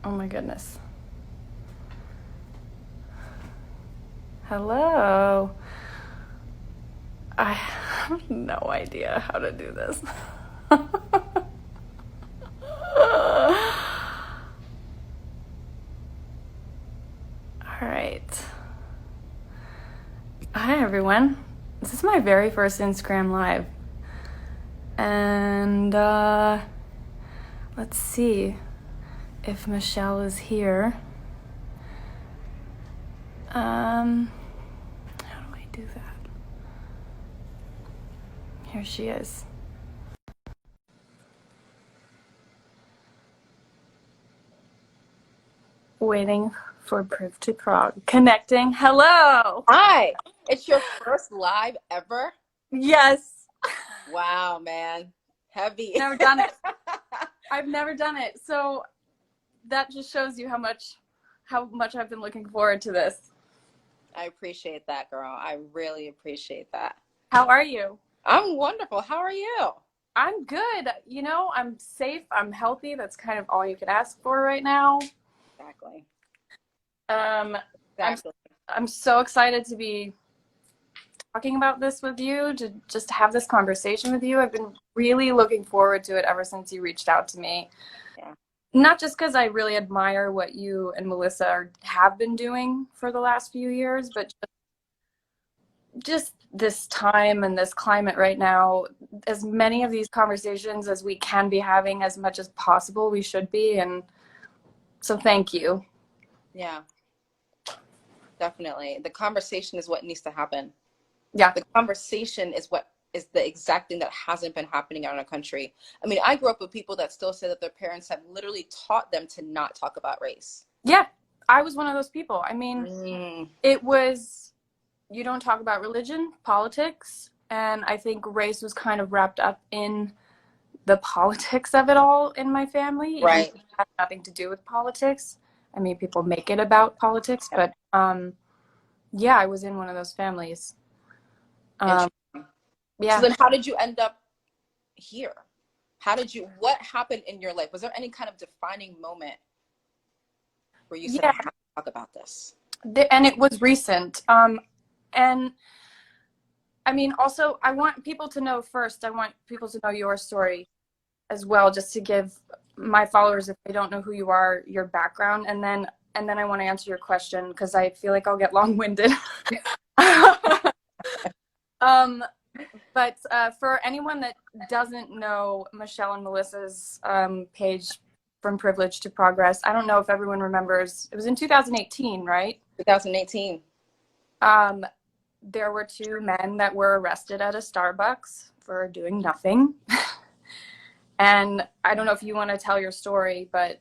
Oh my goodness. Hello. I have no idea how to do this. All right. Hi, everyone. This is my very first Instagram Live. And let's see if Michelle is here. How do I do that? Here she is. Waiting for Priv to Prague. Connecting. Hello. Hi. It's your first live ever? Yes. Wow, man. Heavy. Never done it. I've never done it. So that just shows you how much I've been looking forward to this. I appreciate that, girl. I really appreciate that. How are you? I'm wonderful. How are you? I'm good. You know, I'm safe. I'm healthy. That's kind of all you could ask for right now. Exactly. Exactly. I'm so excited to be talking about this with you, to just have this conversation with you. I've been really looking forward to it ever since you reached out to me. Yeah. Not just because I really admire what you and Melissa have been doing for the last few years, but just this time and this climate right now, as many of these conversations as we can be having, as much as possible, we should be. And so thank you. Yeah. Definitely. The conversation is what needs to happen. Yeah. The conversation is what is the exact thing that hasn't been happening in our country. I mean, I grew up with people that still say that their parents have literally taught them to not talk about race. Yeah. I was one of those people. I mean, It was, you don't talk about religion, politics, and I think race was kind of wrapped up in the politics of it all in my family. Right. It had nothing to do with politics. I mean, people make it about politics, but yeah, I was in one of those families. Yeah. So then how did you end up here? What happened in your life? Was there any kind of defining moment where you said, I have to talk about this? And it was recent. And I mean, also, I want people to know first, I want people to know your story as well, just to give my followers, if they don't know who you are, your background. And then I want to answer your question, because I feel like I'll get long-winded. But for anyone that doesn't know Michelle and Melissa's page, From Privilege to Progress, I don't know if everyone remembers, it was in 2018, right? 2018. There were two men that were arrested at a Starbucks for doing nothing. And I don't know if you want to tell your story, but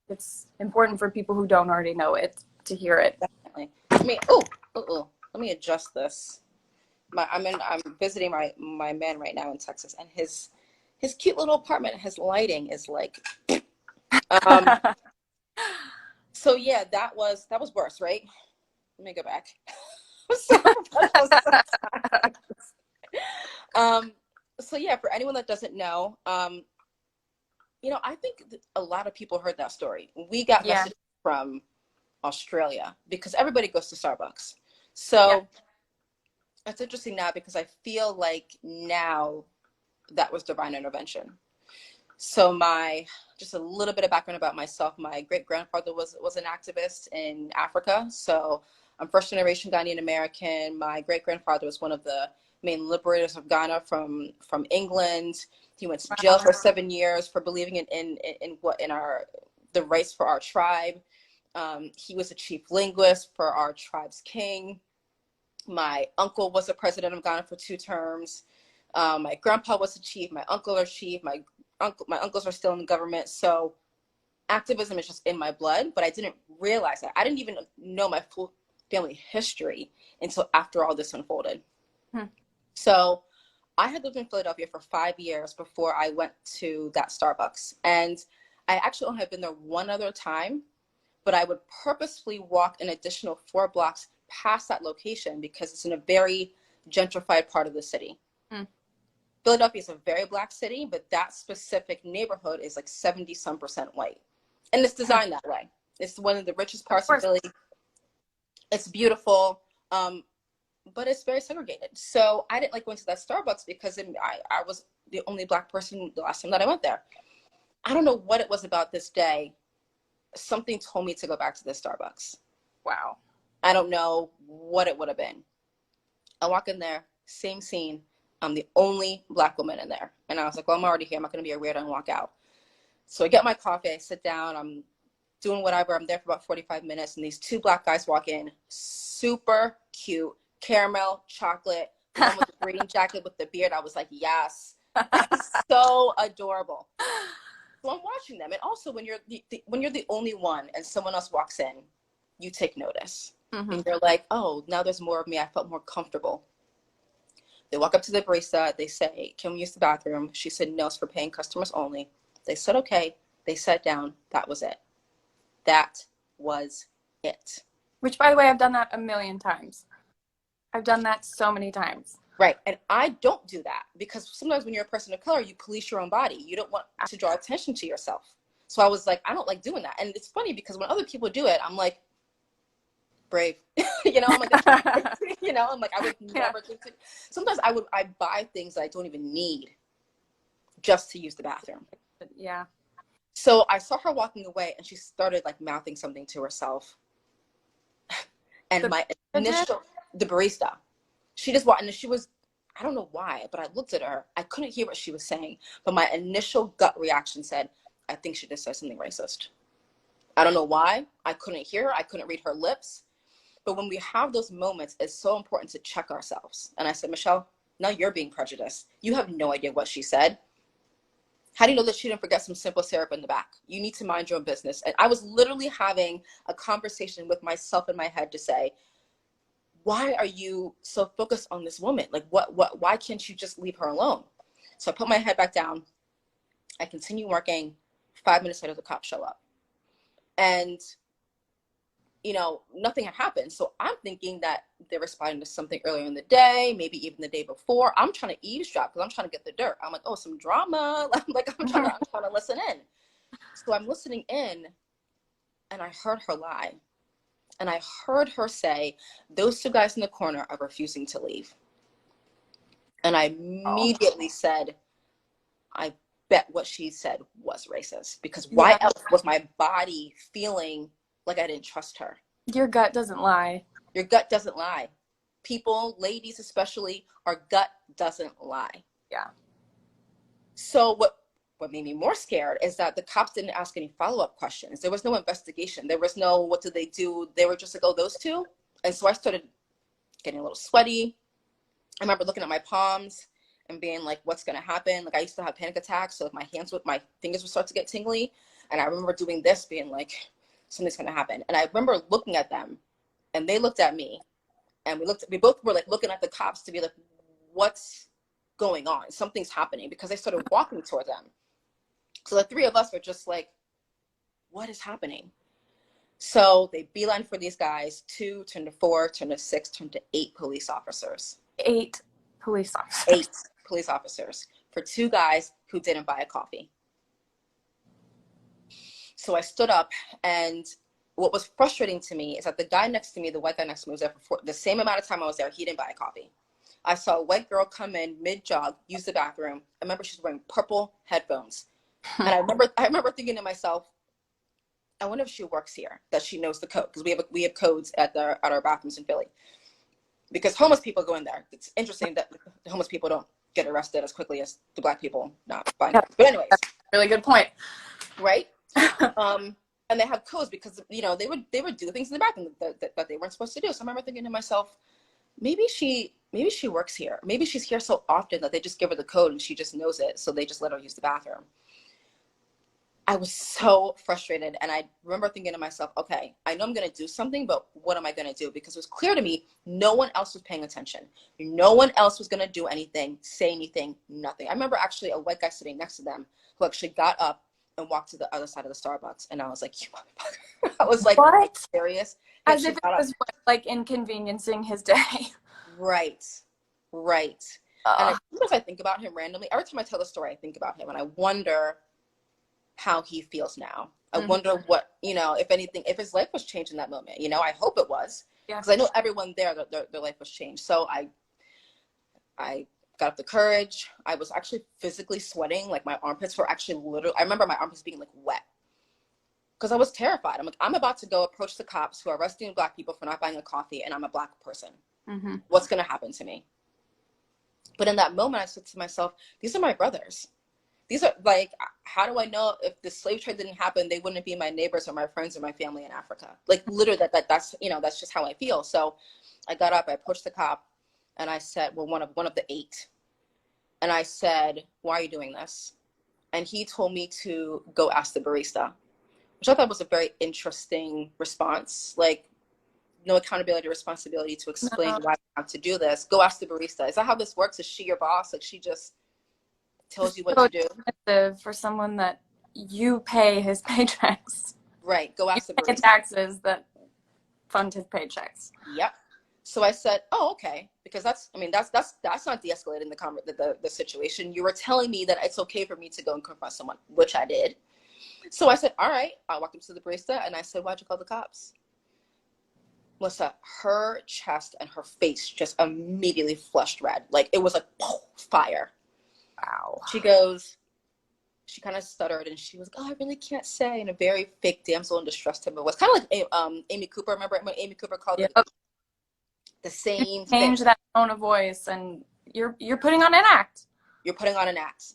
it's important for people who don't already know it to hear it. Definitely. Let me adjust this. I'm visiting my man right now in Texas, and his cute little apartment, his lighting is like so yeah, that was worse, right? Let me go back. So yeah, for anyone that doesn't know, you know, I think a lot of people heard that story. We got messages from Australia because everybody goes to Starbucks. So it's interesting now, because I feel like now that was divine intervention. So just a little bit of background about myself. My great grandfather was an activist in Africa. So I'm first generation Ghanaian American. My great grandfather was one of the main liberators of Ghana from England. He went to jail for 7 years for believing in the rights for our tribe. He was the chief linguist for our tribe's king. My uncle was the president of Ghana for 2 terms. My grandpa was the chief. My uncle are chief. My uncles are still in the government. So activism is just in my blood, but I didn't realize that. I didn't even know my full family history until after all this unfolded. So I had lived in Philadelphia for 5 years before I went to that Starbucks. And I actually only have been there one other time, but I would purposefully walk an additional 4 blocks past that location because it's in a very gentrified part of the city. Philadelphia is a very black city, but that specific neighborhood is like 70% white. And it's designed that way. It's one of the richest parts of Philly. It's beautiful, but it's very segregated. So I didn't like going to that Starbucks because I was the only Black person the last time that I went there. I don't know what it was about this day. Something told me to go back to this Starbucks. Wow. I don't know what it would have been. I walk in there, same scene. I'm the only Black woman in there. And I was like, well, I'm already here. I'm not going to be a weirdo and walk out. So I get my coffee. I sit down. I'm doing whatever. I'm there for about 45 minutes. And these two Black guys walk in. Super cute. Caramel, chocolate. The one with the green jacket with the beard. I was like, yes. So adorable. So I'm watching them. And also when you're the only one and someone else walks in, you take notice. And you're like, oh, now there's more of me. I felt more comfortable. They walk up to the barista. They say, can we use the bathroom? She said, no, it's for paying customers only. They said, okay. They sat down. That was it. That was it. Which, by the way, I've done that a million times. I've done that so many times. Right. And I don't do that because sometimes when you're a person of color, you police your own body. You don't want to draw attention to yourself. So I was like, I don't like doing that. And it's funny because when other people do it, I'm like, brave. I'm like, I'm like, I would never think to. Sometimes I buy things that I don't even need just to use the bathroom. Yeah. So I saw her walking away and she started like mouthing something to herself. And the barista, she just walked, and she was, I don't know why, but I looked at her. I couldn't hear what she was saying, but my initial gut reaction said, I think she just said something racist. I don't know why. I couldn't hear her. I couldn't read her lips. But when we have those moments, it's so important to check ourselves. And I said, Michelle, now you're being prejudiced. You have no idea what she said. How do you know that she didn't forget some simple syrup in the back? You need to mind your own business. And I was literally having a conversation with myself in my head to say, why are you so focused on this woman? Like, why can't you just leave her alone? So I put my head back down. I continue working. 5 minutes later, the cops show up. And nothing had happened. So I'm thinking that they're responding to something earlier in the day, maybe even the day before. I'm trying to eavesdrop because I'm trying to get the dirt. I'm like, oh, some drama. I'm trying to listen in. So I'm listening in, and I heard her lie. And I heard her say, those two guys in the corner are refusing to leave. And I immediately said, I bet what she said was racist, because why else was my body feeling like I didn't trust her? Your gut doesn't lie. Your gut doesn't lie. People, ladies especially, our gut doesn't lie. Yeah. So what made me more scared is that the cops didn't ask any follow-up questions. There was no investigation. There was no, what did they do? They were just like, oh, those two? And so I started getting a little sweaty. I remember looking at my palms and being like, what's going to happen? Like, I used to have panic attacks. So my fingers would start to get tingly. And I remember doing this, being like, something's going to happen. And I remember looking at them, and they looked at me, and we both were like looking at the cops to be like, what's going on? Something's happening, because they started walking toward them. So the three of us were just like, what is happening? So they beeline for these guys. 2 turned to 4, turned to 6, turned to 8 police officers. 8 police officers. 8 police officers for 2 guys who didn't buy a coffee. So I stood up, and what was frustrating to me is that the guy next to me, the white guy next to me, was there for the same amount of time I was there. He didn't buy a coffee. I saw a white girl come in mid-jog, use the bathroom. I remember she was wearing purple headphones. And I remember thinking to myself, I wonder if she works here, that she knows the code, because we have codes at our bathrooms in Philly. Because homeless people go in there. It's interesting that the homeless people don't get arrested as quickly as the Black people not buying. But anyways, really good point. Right? And they have codes because they would do things in the bathroom that they weren't supposed to do. So I remember thinking to myself, maybe she works here. Maybe she's here so often that they just give her the code and she just knows it, so they just let her use the bathroom. I was so frustrated, and I remember thinking to myself, okay, I know I'm going to do something, but what am I going to do? Because it was clear to me no one else was paying attention. No one else was going to do anything, say anything, nothing. I remember actually a white guy sitting next to them who actually got up and walked to the other side of the Starbucks, and I was like, you motherfucker. I was like, what? Are you serious? As if it was like inconveniencing his day. Right. And sometimes I think about him randomly. Every time I tell the story, I think about him, and I wonder how he feels now. I wonder what, you know, if anything, if his life was changed in that moment, you know, I hope it was. Because I know everyone there, their life was changed. So I got up the courage. I was actually physically sweating. Like my armpits were actually literally, I remember my armpits being like wet. Because I was terrified. I'm like, I'm about to go approach the cops who are arresting Black people for not buying a coffee, and I'm a Black person. What's going to happen to me? But in that moment, I said to myself, these are my brothers. These are like, how do I know if the slave trade didn't happen, they wouldn't be my neighbors or my friends or my family in Africa? Like literally that's, you know, that's just how I feel. So I got up, I approached the cop, and I said, well, one of the 8. And I said, why are you doing this? And he told me to go ask the barista, which I thought was a very interesting response. Like, no accountability, responsibility to explain why I have to do this. Go ask the barista. Is that how this works? Is she your boss? Like, she just tells you what to do? Expensive for someone that you pay his paychecks. Right. Go ask the barista. Taxes that fund his paychecks. Yep. So I said, oh, okay. Because that's not de-escalating the situation. You were telling me that it's okay for me to go and confront someone, which I did. So I said, all right. I walked up to the barista and I said, why'd you call the cops? Melissa, her chest and her face just immediately flushed red. Like it was like fire. Wow. She goes, she kind of stuttered and she was like, oh, I really can't say, in a very fake damsel in distress type of voice. Kind of like Amy Cooper. Remember when Amy Cooper called it the same thing? Change that tone of voice and you're putting on an act. You're putting on an act.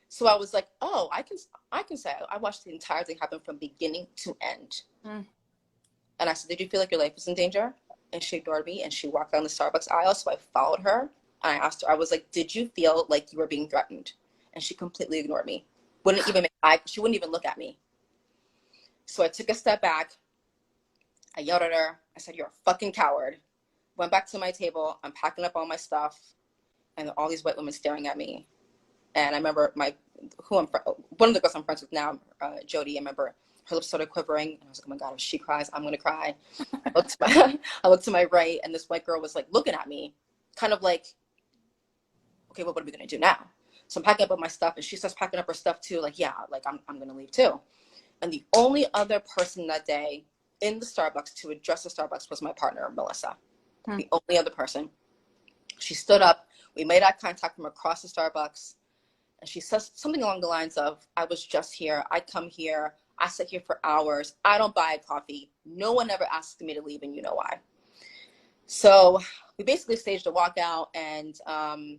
So I was like, oh, I can say I watched the entire thing happen from beginning to end. And I said, did you feel like your life was in danger? And she ignored me and she walked down the Starbucks aisle. So I followed her and I asked her, I was like, did you feel like you were being threatened? And she completely ignored me. She wouldn't even look at me. So I took a step back. I yelled at her. I said, you're a fucking coward. Went back to my table. I'm packing up all my stuff. And all these white women staring at me. And I remember one of the girls I'm friends with now, Jody, I remember her lips started quivering. And I was like, oh my God, if she cries, I'm going to cry. I looked to my right and this white girl was like looking at me, kind of like, okay, well, what are we going to do now? So I'm packing up all my stuff and she starts packing up her stuff too. Like, yeah, like I'm going to leave too. And the only other person that day in the Starbucks to address the Starbucks was my partner, Melissa. The only other person. She stood up. We made eye contact from across the Starbucks. And she says something along the lines of, I was just here. I come here. I sit here for hours. I don't buy a coffee. No one ever asks me to leave, and you know why. So we basically staged a walkout. And I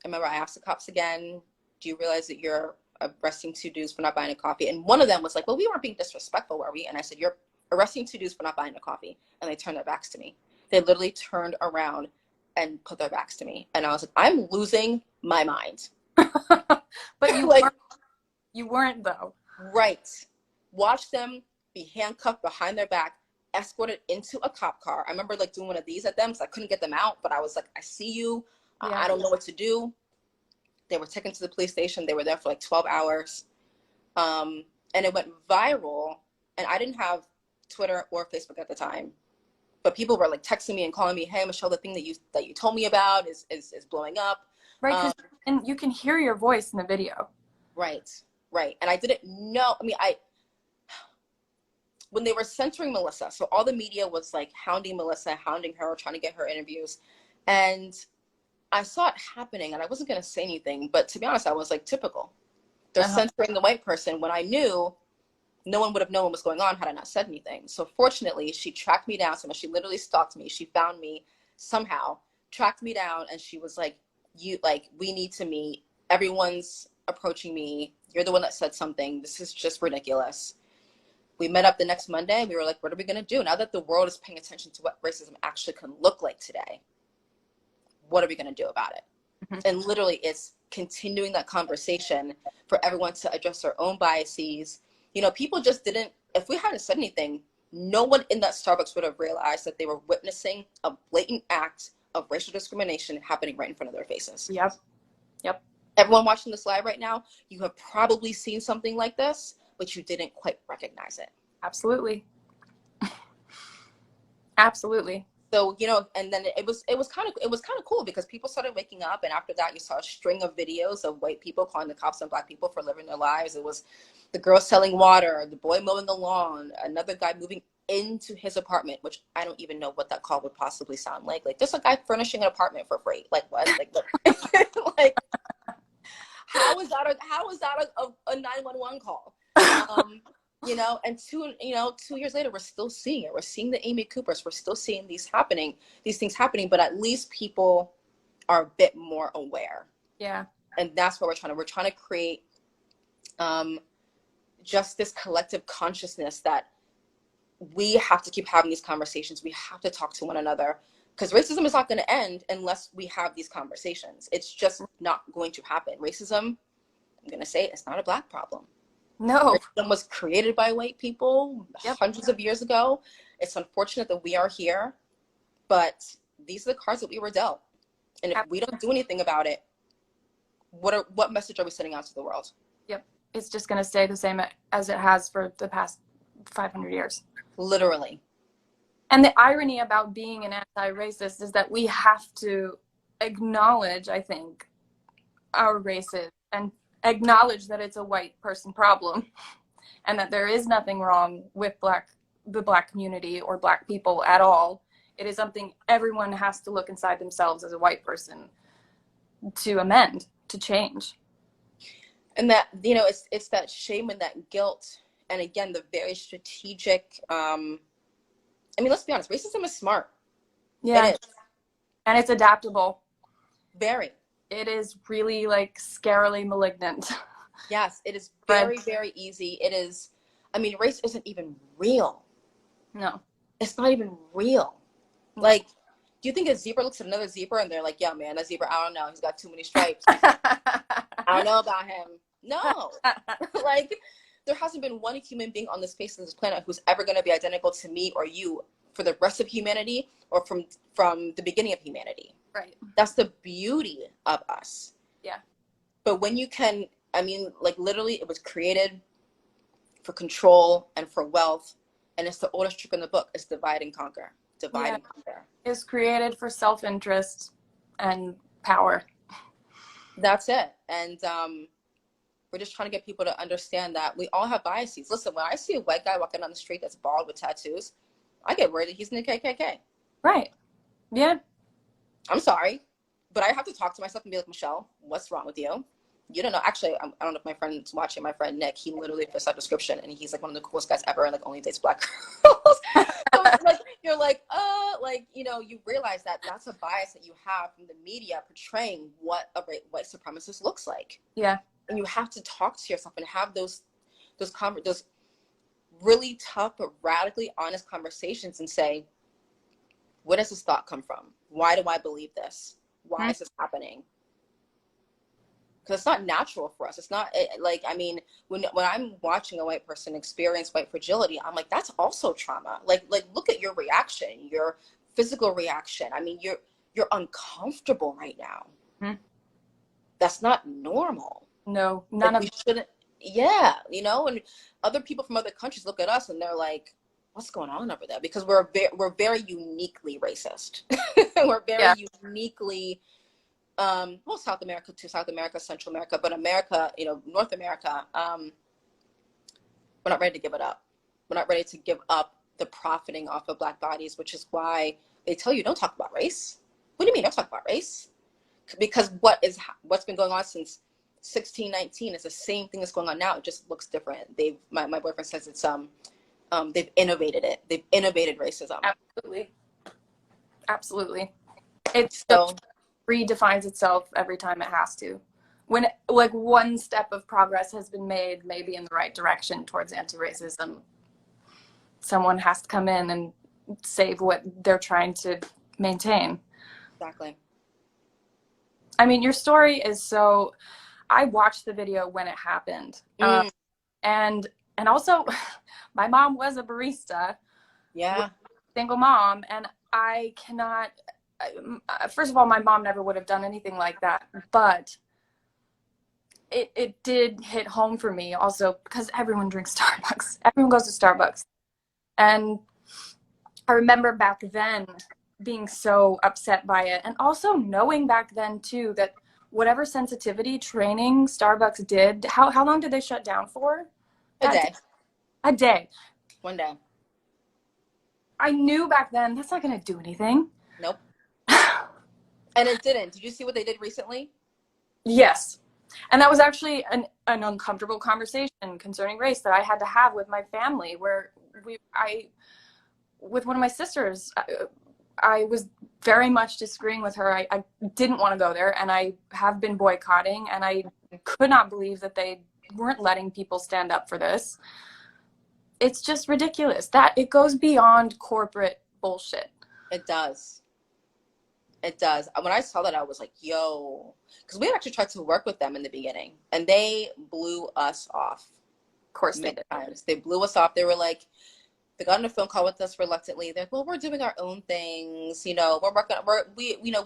remember I asked the cops again, do you realize that you're arresting 2 dudes for not buying a coffee? And one of them was like, well, we weren't being disrespectful, were we? And I said, you're arresting 2 dudes for not buying a coffee. And they turned their backs to me. They literally turned around and put their backs to me. And I was like, I'm losing my mind. But you weren't though. Right. Watch them be handcuffed behind their back, escorted into a cop car. I remember like doing one of these at them because I couldn't get them out, but I was like, I see you. I don't know what to do. They were taken to the police station. They were there for like 12 hours. And it went viral. And I didn't have Twitter or Facebook at the time. But people were like texting me and calling me, hey, Michelle, the thing that you told me about is blowing up. Right, and you can hear your voice in the video. Right. And I didn't know. I mean, when they were censoring Melissa, so all the media was like hounding Melissa, hounding her, trying to get her interviews. And I saw it happening and I wasn't going to say anything. But to be honest, I was like, typical. They're censoring the white person when I knew no one would have known what was going on had I not said anything. So fortunately, she tracked me down. She literally stalked me. She found me somehow, tracked me down, and she was like, we need to meet. Everyone's approaching me. You're the one that said something. This is just ridiculous. We met up the next Monday. We were like, what are we going to do? Now that the world is paying attention to what racism actually can look like today, what are we going to do about it? And literally, it's continuing that conversation for everyone to address their own biases. You know, people just didn't, if we hadn't said anything, no one in that Starbucks would have realized that they were witnessing a blatant act of racial discrimination happening right in front of their faces. Yep. Everyone watching this live right now, you have probably seen something like this, but you didn't quite recognize it. Absolutely. Absolutely. So, you know, and then it was kind of cool because people started waking up, and after that you saw a string of videos of white people calling the cops on Black people for living their lives. It was the girl selling water, the boy mowing the lawn, another guy moving into his apartment, which I don't even know what that call would possibly sound like. Like, there's a guy furnishing an apartment for free. Like, what? Like, like, how is that a 911 call? You know, and 2 years later, we're still seeing it. We're seeing the Amy Coopers. We're still seeing these things happening, but at least people are a bit more aware. Yeah. And that's what we're trying to create just this collective consciousness that we have to keep having these conversations. We have to talk to one another, because racism is not going to end unless we have these conversations. It's just not going to happen. Racism, I'm going to say, it's not a Black problem. No. Racism was created by white people hundreds of years ago. It's unfortunate that we are here, but these are the cards that we were dealt. And if we don't do anything about it, what message are we sending out to the world? Yep. It's just going to stay the same as it has for the past 500 years. Literally. And the irony about being an anti-racist is that we have to acknowledge, I think, our races and acknowledge that it's a white person problem and that there is nothing wrong with the Black community or Black people at all. It is something everyone has to look inside themselves as a white person to amend, to change. And that, you know, it's that shame and that guilt. And again, the very strategic, I mean, let's be honest, racism is smart. Yeah. It is. And it's adaptable. Very. It is really, like, scarily malignant. Yes, it is very, very easy. It is, I mean, race isn't even real. No. It's not even real. Like, do you think a zebra looks at another zebra and they're like, yeah, man, that zebra, I don't know, he's got too many stripes. I don't know about him. No. Like, there hasn't been one human being on this face of this planet who's ever going to be identical to me or you for the rest of humanity or from the beginning of humanity. Right. That's the beauty of us. Yeah. But when you can, I mean, like, literally it was created for control and for wealth. And it's the oldest trick in the book. It's divide and conquer. Divide and conquer. It's created for self-interest and power. That's it. And we're just trying to get people to understand that we all have biases. Listen, when I see a white guy walking down the street that's bald with tattoos, I get worried that he's in the KKK. Right. Yeah. I'm sorry, but I have to talk to myself and be like, Michelle, what's wrong with you? You don't know. Actually, I don't know if my friend's watching. My friend Nick, he literally fits that description, and he's like one of the coolest guys ever, and like only dates Black girls. So like, you're like, you know, you realize that that's a bias that you have from the media portraying what a white supremacist looks like. Yeah. And you have to talk to yourself and have those really tough but radically honest conversations and say, where does this thought come from? Why do I believe this? Why is this happening? Because it's not natural for us. It's not like, I mean, when I'm watching a white person experience white fragility, I'm like, that's also trauma. Like look at your reaction, your physical reaction. I mean, you're uncomfortable right now. Mm-hmm. That's not normal. No, none of we shouldn't. Yeah, you know, and other people from other countries look at us and they're like, what's going on over there? Because we're very uniquely racist. We're very uniquely, well, South America, Central America, but America, you know, North America, we're not ready to give it up. We're not ready to give up the profiting off of Black bodies, which is why they tell you don't talk about race. What do you mean don't talk about race? Because what's been going on since 1619 is the same thing that's going on now. It just looks different. My boyfriend says it's they've innovated it. They've innovated racism. Absolutely. It so redefines itself every time it has to. When like one step of progress has been made, maybe in the right direction towards anti-racism, someone has to come in and save what they're trying to maintain. Exactly. I mean, your story is so. I watched the video when it happened, and also, my mom was a barista. Yeah. Single mom, and I cannot. First of all, my mom never would have done anything like that, but it did hit home for me also because everyone drinks Starbucks. Everyone goes to Starbucks, and I remember back then being so upset by it. And also knowing back then too that whatever sensitivity training Starbucks did, how long did they shut down for? A day. A day. One day. I knew back then that's not going to do anything. Nope. And it didn't. Did you see what they did recently? Yes. And that was actually an uncomfortable conversation concerning race that I had to have with my family, where with one of my sisters, I was very much disagreeing with her. I didn't want to go there, and I have been boycotting, and I could not believe that they weren't letting people stand up for this. It's just ridiculous. That it goes beyond corporate bullshit. It does. It does. When I saw that, I was like, yo, because we actually tried to work with them in the beginning, and they blew us off. Of course they did. They blew us off. They were like, they got on a phone call with us reluctantly. They're like, well, we're doing our own things. You know,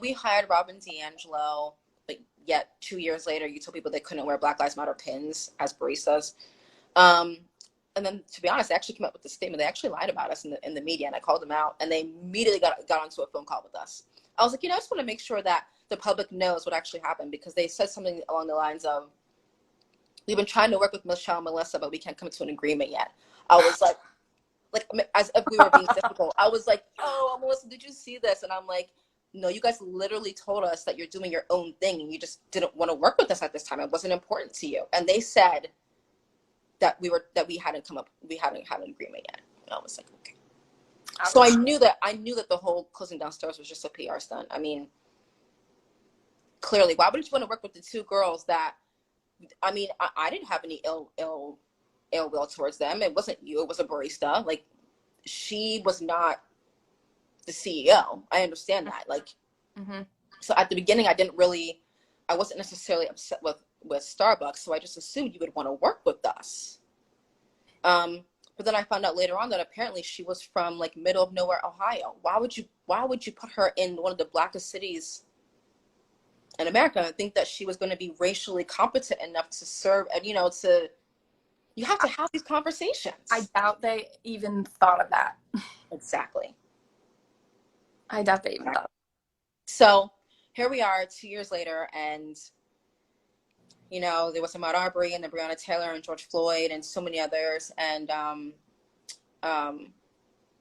we hired Robin DiAngelo, but yet 2 years later, you told people they couldn't wear Black Lives Matter pins as baristas. And then, to be honest, they actually came up with the statement. They actually lied about us in the media, and I called them out, and they immediately got onto a phone call with us. I was like, you know, I just want to make sure that the public knows what actually happened, because they said something along the lines of, we've been trying to work with Michelle and Melissa, but we can't come to an agreement yet. I was like as if we were being difficult. I was like, oh, Melissa, did you see this? And I'm like, no, you guys literally told us that you're doing your own thing, and you just didn't want to work with us at this time. It wasn't important to you. And they said that we hadn't had an agreement yet. And I was like, okay. So I knew that the whole closing down stores was just a PR stunt. I mean, clearly, why wouldn't you want to work with the two girls that, I mean, I didn't have any ill will towards them. It wasn't you, it was a barista. Like, she was not the CEO. I understand that. Like, So at the beginning, I wasn't necessarily upset with Starbucks. So I just assumed you would want to work with us. But then I found out later on that apparently she was from like middle of nowhere, Ohio. Why would you put her in one of the blackest cities in America and think that she was going to be racially competent enough to serve? And, you know, you have to have these conversations. I doubt they even thought of that. Exactly. I doubt they even thought. So here we are 2 years later, and, you know, there was Ahmaud Arbery and the Breonna Taylor and George Floyd and so many others. And,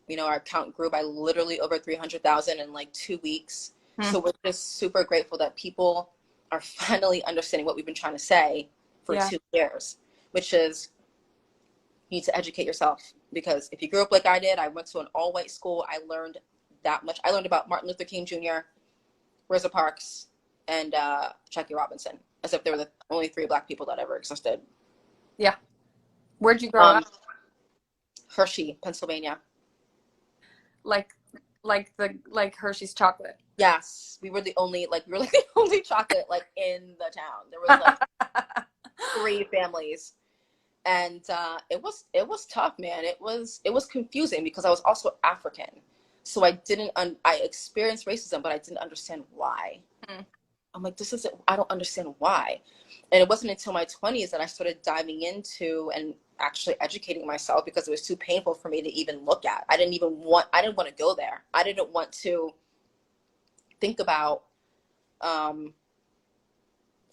you know, our count grew by literally over 300,000 in like 2 weeks. So we're just super grateful that people are finally understanding what we've been trying to say for 2 years, which is you need to educate yourself. Because if you grew up like I did, I went to an all-white school. I learned that much. I learned about Martin Luther King Jr., Rosa Parks, and Jackie Robinson, as if they were the only 3 Black people that ever existed. Yeah. Where'd you grow up? Hershey, Pennsylvania. Like Hershey's chocolate. Yes, we were the only chocolate like in the town. There was like 3 families, and it was tough, man. It was confusing because I was also African, so I experienced racism, but I didn't understand why. I'm like, I don't understand why. And it wasn't until my 20s that I started diving into and actually educating myself, because it was too painful for me to even look at. I didn't want to go there. I didn't want to think about, I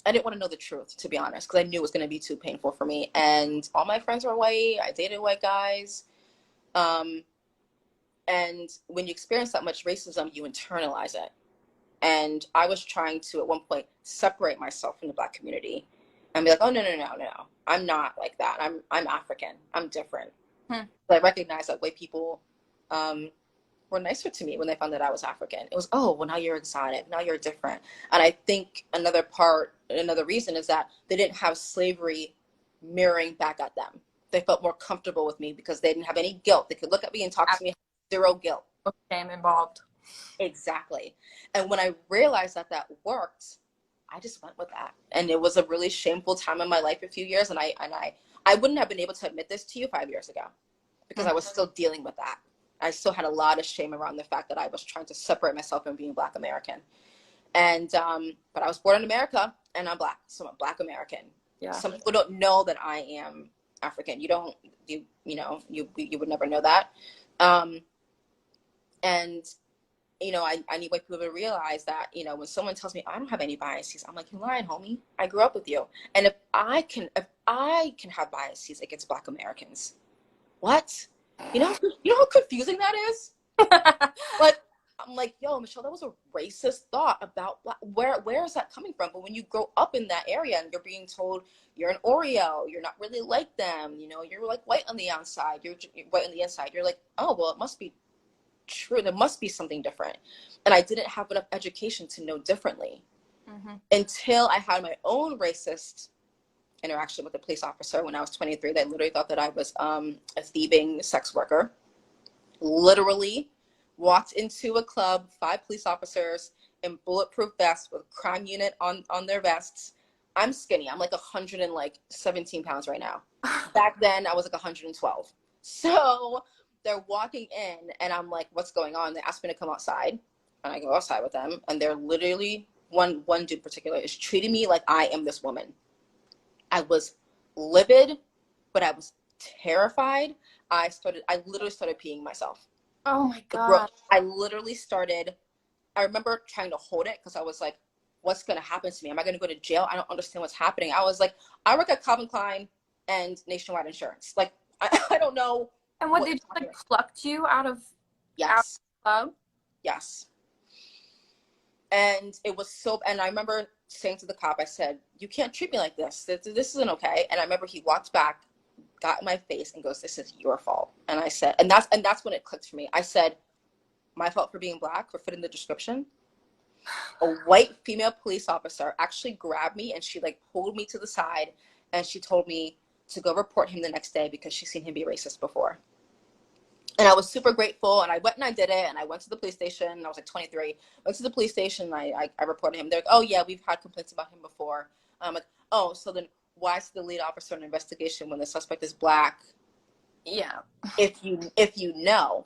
didn't want to know the truth, to be honest, because I knew it was going to be too painful for me. And all my friends were white. I dated white guys. And when you experience that much racism, you internalize it. And I was trying to, at one point, separate myself from the Black community and be like, oh, no. I'm not like that. I'm African. I'm different. But I recognized that white people were nicer to me when they found that I was African. It was, oh, well, now you're exotic. Now you're different. And I think another reason is that they didn't have slavery mirroring back at them. They felt more comfortable with me because they didn't have any guilt. They could look at me and talk to me, zero guilt. No shame involved. Exactly. And when I realized that worked, I just went with that. And it was a really shameful time in my life, a few years. And I wouldn't have been able to admit this to you 5 years ago, because I was still dealing with that. I still had a lot of shame around the fact that I was trying to separate myself from being Black American. And, but I was born in America and I'm Black. So I'm a Black American. Yeah. Some people don't know that I am African. You would never know that. And you know, I need white people to realize that, you know, when someone tells me I don't have any biases, I'm like, you're lying, homie. I grew up with you. And if I can have biases against Black Americans, what? You know how confusing that is? Like, I'm like, yo, Michelle, that was a racist thought about where is that coming from? But when you grow up in that area and you're being told you're an Oreo, you're not really like them, you know, you're like white on the outside, you're white on the inside, you're like, oh, well, it must be true. There must be something different. And I didn't have enough education to know differently until I had my own racist interaction with a police officer when I was 23. They literally thought that I was a thieving sex worker. Literally walked into a club, 5 police officers in bulletproof vests with crime unit on their vests. I'm skinny. I'm like 117 pounds right now. Back then I was like 112. So they're walking in and I'm like, what's going on? They asked me to come outside and I go outside with them. And they're literally, one dude in particular is treating me like I am this woman. I was livid, but I was terrified. I literally started peeing myself. Oh my God. I remember trying to hold it because I was like, what's going to happen to me? Am I going to go to jail? I don't understand what's happening. I was like, I work at Calvin Klein and Nationwide Insurance. Like, I don't know. And what they just like plucked you out of yes. Out of the club? Yes. And it was so, and I remember saying to the cop, I said, you can't treat me like this. This isn't okay. And I remember he walked back, got in my face and goes, this is your fault. And I said, and that's when it clicked for me. I said, my fault for being Black, for fitting the description. A white female police officer actually grabbed me and she like pulled me to the side and she told me to go report him the next day because she's seen him be racist before. And I was super grateful and I went and I did it and I went to the police station and I was like 23. Went to the police station and I reported him. They're like, oh yeah, we've had complaints about him before. I'm like, oh, so then why is the lead officer in an investigation when the suspect is Black? Yeah. If you know.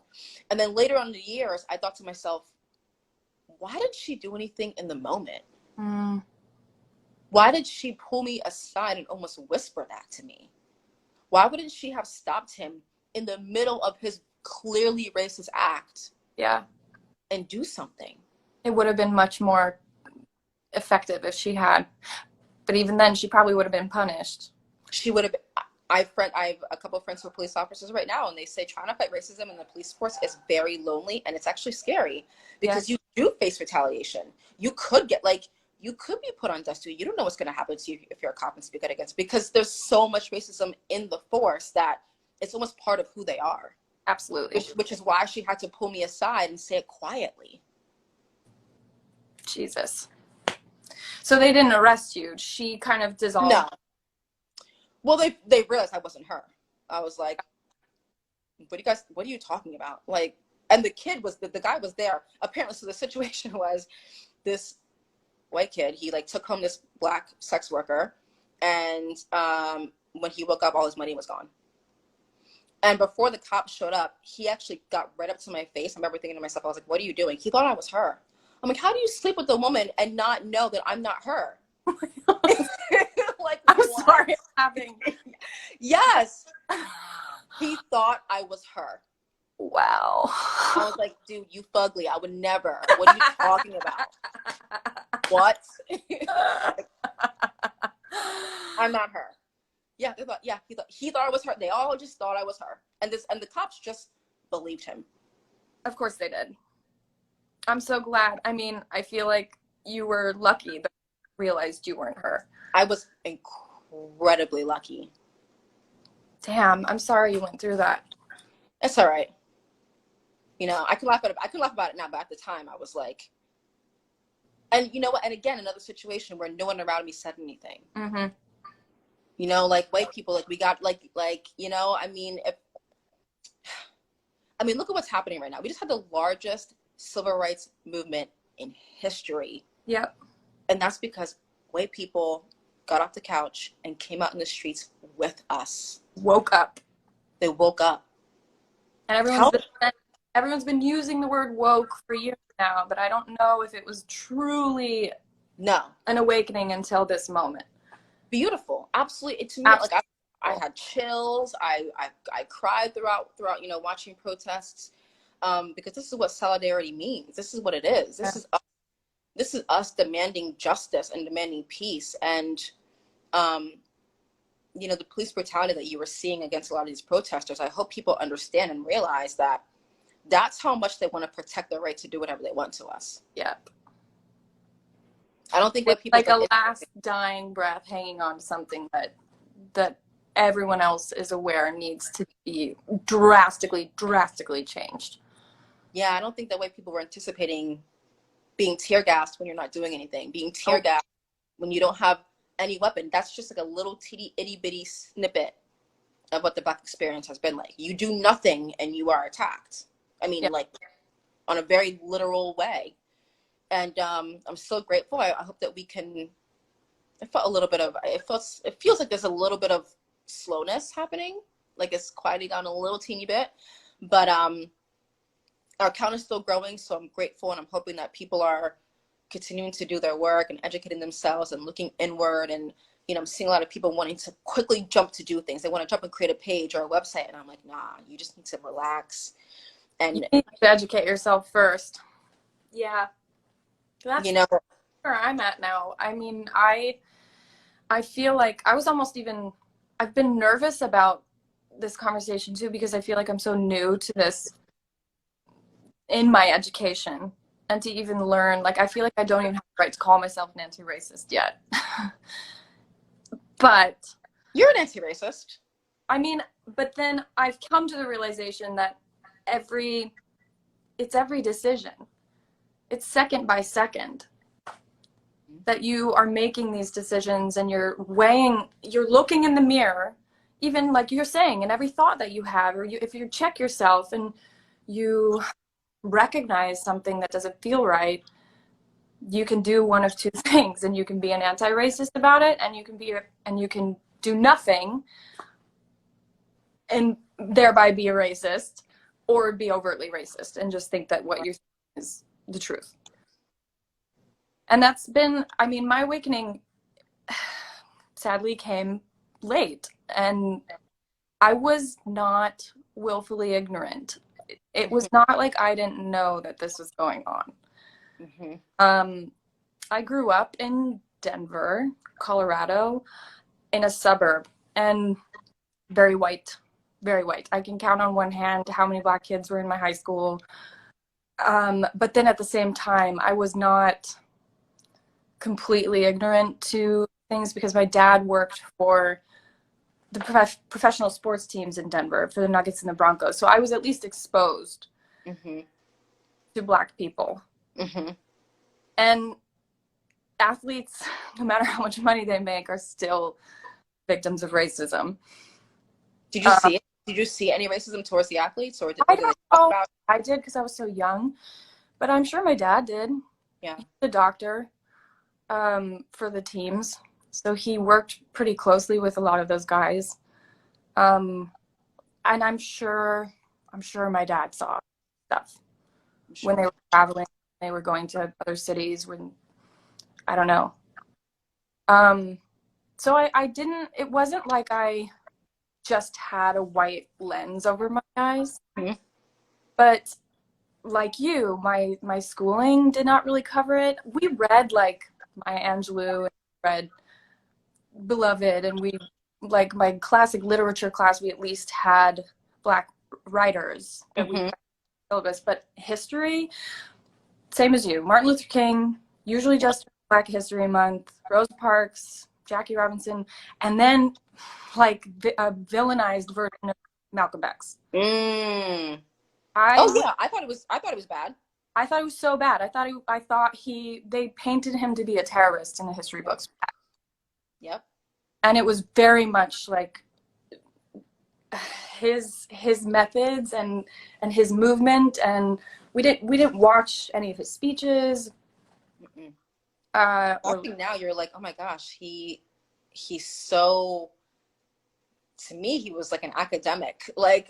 And then later on in the years, I thought to myself, why did she do anything in the moment? Why did she pull me aside and almost whisper that to me? Why wouldn't she have stopped him in the middle of his clearly racist act? Yeah. And do something? It would have been much more effective if she had. But even then, she probably would have been punished. She would have been. I have a couple of friends who are police officers right now, and they say trying to fight racism in the police force is very lonely, and it's actually scary because you do face retaliation. You could be put on death duty. You don't know what's going to happen to you if you're a cop and speak out against, because there's so much racism in the force that it's almost part of who they are. Absolutely. Which is why she had to pull me aside and say it quietly. Jesus. So they didn't arrest you. She kind of dissolved. No. Well, they realized I wasn't her. I was like, what are you talking about? Like, and the kid was, the guy was there. Apparently, so the situation was this white kid, he like took home this Black sex worker. And when he woke up, all his money was gone. And before the cops showed up, he actually got right up to my face. I remember thinking to myself, I was like, what are you doing? He thought I was her. I'm like, how do you sleep with a woman and not know that I'm not her? Like, I'm what? sorry, it's happening. Yes. He thought I was her. Wow. I was like, dude, you fugly. I would never. What are you talking about? What? I'm not her. Yeah, he thought I was her. They all just thought I was her. And the cops just believed him. Of course they did. I'm so glad. I mean, I feel like you were lucky that you realized you weren't her. I was incredibly lucky. Damn, I'm sorry you went through that. It's all right. You know, I can laugh about it now, but at the time I was like, and you know what? And again, another situation where no one around me said anything. Mm-hmm. You know, like white people, like we got like, you know, I mean, look at what's happening right now. We just had the largest civil rights movement in history. Yep. And that's because white people got off the couch and came out in the streets with us. Woke up. They woke up. And everyone's been using the word woke for years now, but I don't know if it was truly an awakening until this moment. Beautiful. Absolutely. To me, like I had chills. I cried throughout, you know, watching protests. because this is what solidarity means. This is what it is. This is us demanding justice and demanding peace. And you know, the police brutality that you were seeing against a lot of these protesters, I hope people understand and realize that that's how much they want to protect their right to do whatever they want to us. Yeah. I don't think what people like a last dying breath, hanging on to something that everyone else is aware needs to be drastically changed. Yeah, I don't think that way people were anticipating being tear gassed when you're not doing anything, being tear gassed when you don't have any weapon. That's just like a little itty bitty snippet of what the Black experience has been like. You do nothing and you are attacked. I mean, like on a very literal way. And I'm so grateful. I hope that we can. I felt a little bit of. It feels like there's a little bit of slowness happening. Like it's quieting down a little teeny bit, but our count is still growing. So I'm grateful, and I'm hoping that people are continuing to do their work and educating themselves and looking inward. And you know, I'm seeing a lot of people wanting to quickly jump to do things. They want to jump and create a page or a website, and I'm like, nah. You just need to relax and you need to educate yourself first. Yeah. That's, you know, where I'm at now. I mean, I feel like I've been nervous about this conversation too, because I feel like I'm so new to this in my education, and to even learn, like, I feel like I don't even have the right to call myself an anti-racist yet. But you're an anti-racist. I mean, but then I've come to the realization that it's every decision. It's second by second that you are making these decisions, and you're looking in the mirror, even like you're saying, in every thought that you have, or if you check yourself and you recognize something that doesn't feel right, you can do one of two things, and you can be an anti-racist about it, and you can do nothing and thereby be a racist, or be overtly racist and just think that what you're saying is the truth. And that's been, I mean, my awakening sadly came late, and I was not willfully ignorant. It was not like I didn't know that this was going on. Mm-hmm. I grew up in Denver, Colorado, in a suburb, and very white, very white. I can count on one hand how many Black kids were in my high school. But then at the same time, I was not completely ignorant to things, because my dad worked for the professional sports teams in Denver, for the Nuggets and the Broncos. So I was at least exposed to Black people. Mm-hmm. And athletes, no matter how much money they make, are still victims of racism. Did you see it? Did you see any racism towards the athletes, or I don't know. I did, because I was so young, but I'm sure my dad did. Yeah, he's a doctor for the teams, so he worked pretty closely with a lot of those guys, and I'm sure my dad saw stuff when they were traveling, they were going to other cities, when I don't know. So I didn't. It wasn't like I just had a white lens over my eyes. Mm-hmm. But like you, my schooling did not really cover it. We read like Maya Angelou, and read Beloved, and we, like my classic literature class, we at least had Black writers that we syllabus. But history, same as you, Martin Luther King, usually just Black History Month, Rosa Parks, Jackie Robinson, and then like a villainized version of Malcolm X. I thought it was bad. I thought it was so bad. I thought they painted him to be a terrorist in the history books. Yep. And it was very much like his methods and his movement, and we didn't watch any of his speeches. Watching now, you're like, oh my gosh, he's so. To me, he was like an academic, really?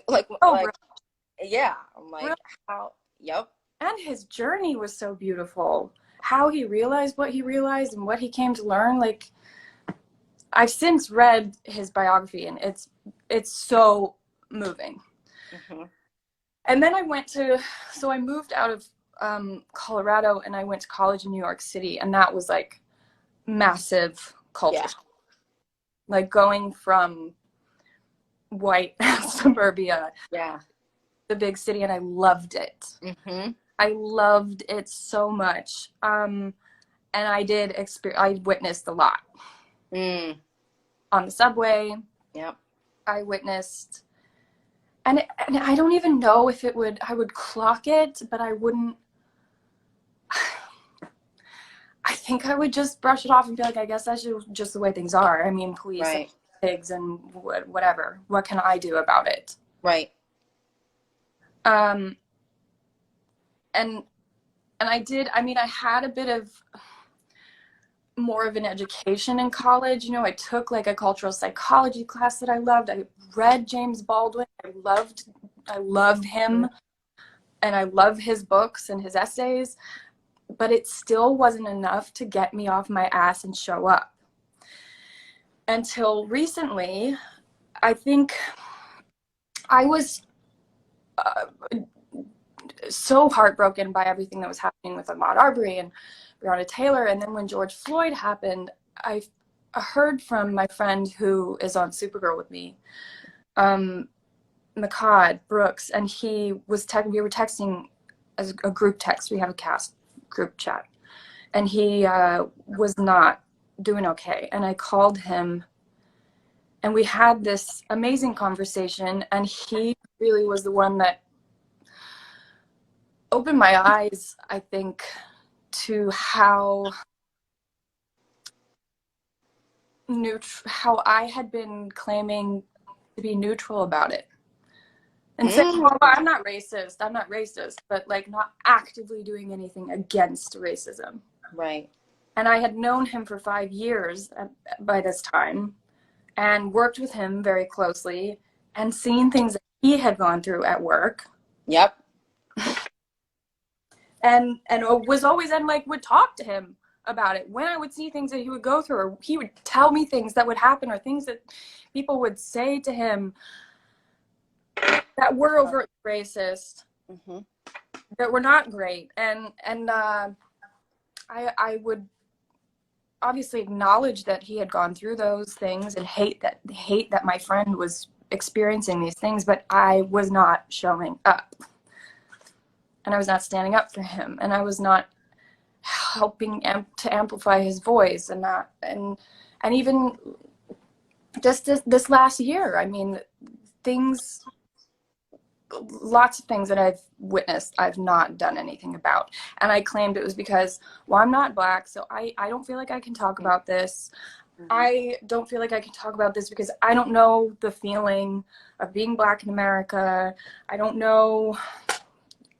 Yeah. I'm like, really? How? Yep. And his journey was so beautiful. How he realized what he realized and what he came to learn. Like, I've since read his biography, and it's so moving. Mm-hmm. And then so I moved out of Colorado, and I went to college in New York City, and that was like massive culture shock. Like going from white suburbia, the big city, and I loved it. I loved it so much. And I witnessed a lot on the subway. I witnessed, and I don't even know if I would clock it, but I wouldn't. I think I would just brush it off and be like, I guess that's just the way things are. I mean, police and pigs and whatever. What can I do about it? Right. And I did. I mean, I had a bit of more of an education in college. You know, I took like a cultural psychology class that I loved. I read James Baldwin. I loved him, and I love his books and his essays, but it still wasn't enough to get me off my ass and show up. Until recently, I think I was so heartbroken by everything that was happening with Ahmaud Arbery and Breonna Taylor. And then when George Floyd happened, I heard from my friend who is on Supergirl with me, McCod Brooks, and we were texting as a group text. We have a cast group chat, and he was not doing okay. And I called him, and we had this amazing conversation, and he really was the one that opened my eyes, I think, to how I had been claiming to be neutral about it. And saying, well, I'm not racist, but like not actively doing anything against racism. Right. And I had known him for 5 years by this time, and worked with him very closely, and seen things that he had gone through at work. Yep. And was always, and like would talk to him about it when I would see things that he would go through, or he would tell me things that would happen, or things that people would say to him that were overtly racist, that were not great. And I would obviously acknowledge that he had gone through those things, and hate that my friend was experiencing these things, but I was not showing up, and I was not standing up for him, and I was not helping to amplify his voice, and even just this last year, I mean, lots of things that I've witnessed, I've not done anything about. And I claimed it was because, well, I'm not Black, so I don't feel like I can talk about this. I don't feel like I can talk about this because I don't know the feeling of being Black in America. I don't know.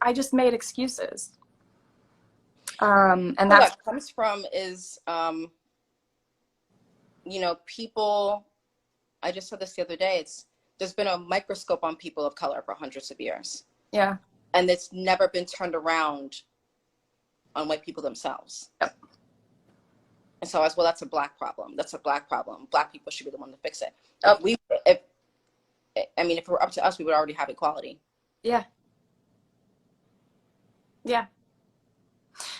I just made excuses. And that's what comes from is, you know, people, I just said this the other day, there's been a microscope on people of color for hundreds of years. Yeah. And it's never been turned around on white people themselves. Yep. And so well, that's a Black problem. That's a Black problem. Black people should be the one to fix it. Oh. If it were up to us, we would already have equality. Yeah. Yeah.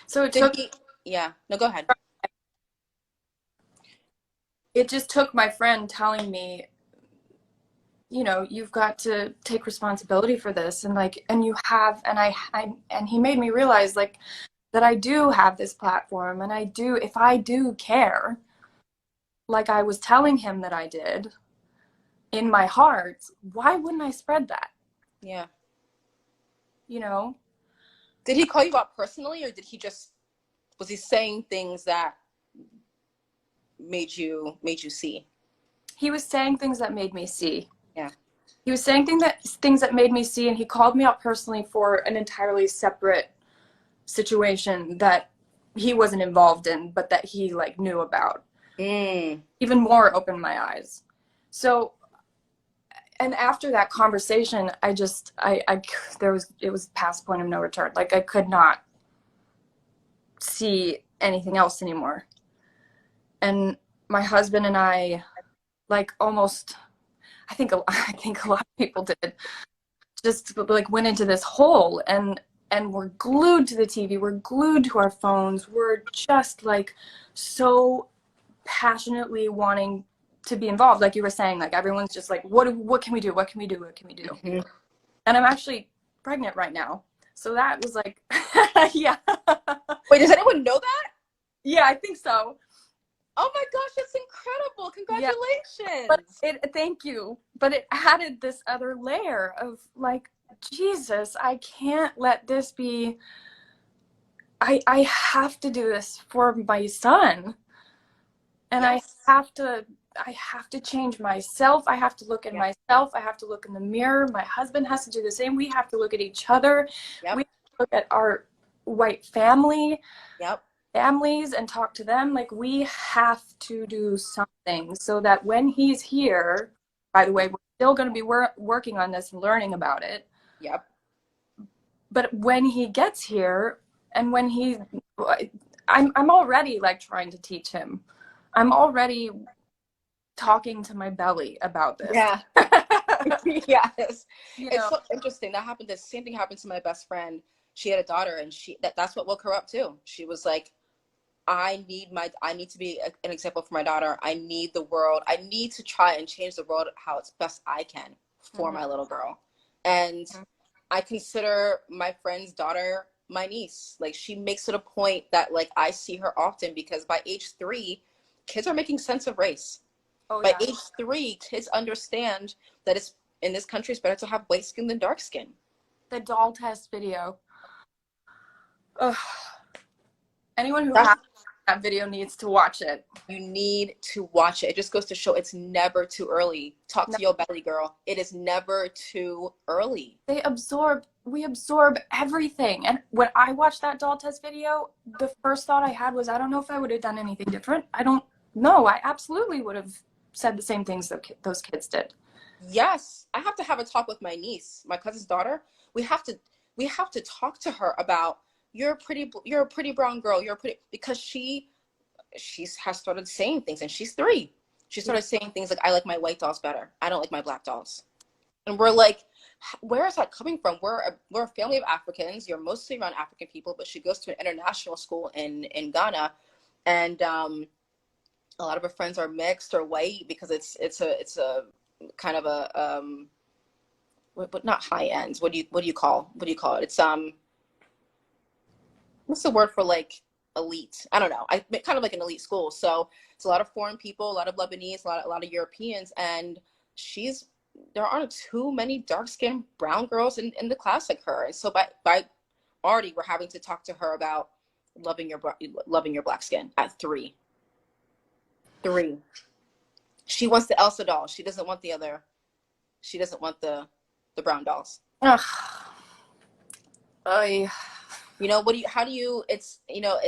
So it took. No, go ahead. It just took my friend telling me, you know, you've got to take responsibility for this, and you have, and he made me realize like that I do have this platform, and if I do care, like I was telling him that I did in my heart, why wouldn't I spread that? Yeah. You know? Did he call you out personally, or was he saying things that made you see? He was saying things that made me see. Yeah. He was saying things that made me see, and he called me out personally for an entirely separate situation that he wasn't involved in, but that he like knew about. Even more opened my eyes. So, and after that conversation, it was past point of no return. Like I could not see anything else anymore. And my husband and I, like almost, I think a lot of people did, just like went into this hole, and we're glued to the TV, we're glued to our phones, we're just like so passionately wanting to be involved, like you were saying, like everyone's just like, what can we do, what can we do, what can we do? Mm-hmm. And I'm actually pregnant right now, so that was like yeah. Wait, does anyone know that? Yeah, I think so. Oh my gosh, that's incredible. Congratulations. Yeah. But thank you. But it added this other layer of like, Jesus, I can't let this be, I have to do this for my son. And Yes. I have to change myself. I have to look at myself. I have to look in the mirror. My husband has to do the same. We have to look at each other. Yep. We have to look at our white families and talk to them. Like, we have to do something so that when he's here, by the way, we're still going to be working on this and learning about it. Yep. But when he gets here, and when I'm already like trying to teach him. I'm already talking to my belly about this. Yeah. Yes. You It's know? so interesting. The same thing happened to my best friend. She had a daughter, and that's what woke her up too. She was like, I need to be an example for my daughter. I need the world. I need to try and change the world how it's best I can for my little girl. And I consider my friend's daughter my niece. Like, she makes it a point that like I see her often, because by age 3, kids are making sense of race. By age 3, kids understand that it's, in this country, it's better to have white skin than dark skin. The doll test video. Ugh. Anyone who has that video needs to watch it. You need to watch it. It just goes to show it's never too early. Talk to your belly, girl. It is never too early. We absorb everything. And when I watched that doll test video, the first thought I had was, I don't know if I would have done anything different. I don't know. I absolutely would have said the same things that those kids did. Yes. I have to have a talk with my niece, my cousin's daughter. We have to talk to her about, you're a pretty brown girl. Because she has started saying things, and she's 3. She started saying things like, I like my white dolls better. I don't like my black dolls. And we're like, where is that coming from? We're a family of Africans. You're mostly around African people, but she goes to an international school in Ghana. And a lot of her friends are mixed or white, because it's a kind of a, but not high ends. What do you call it? It's, what's the word for like elite? I don't know. Kind of like an elite school. So it's a lot of foreign people, a lot of Lebanese, a lot of Europeans, and there aren't too many dark-skinned brown girls in the class like her. And so by already we're having to talk to her about loving your black skin at 3. She wants the Elsa doll. She doesn't want the brown dolls. Ugh. You know,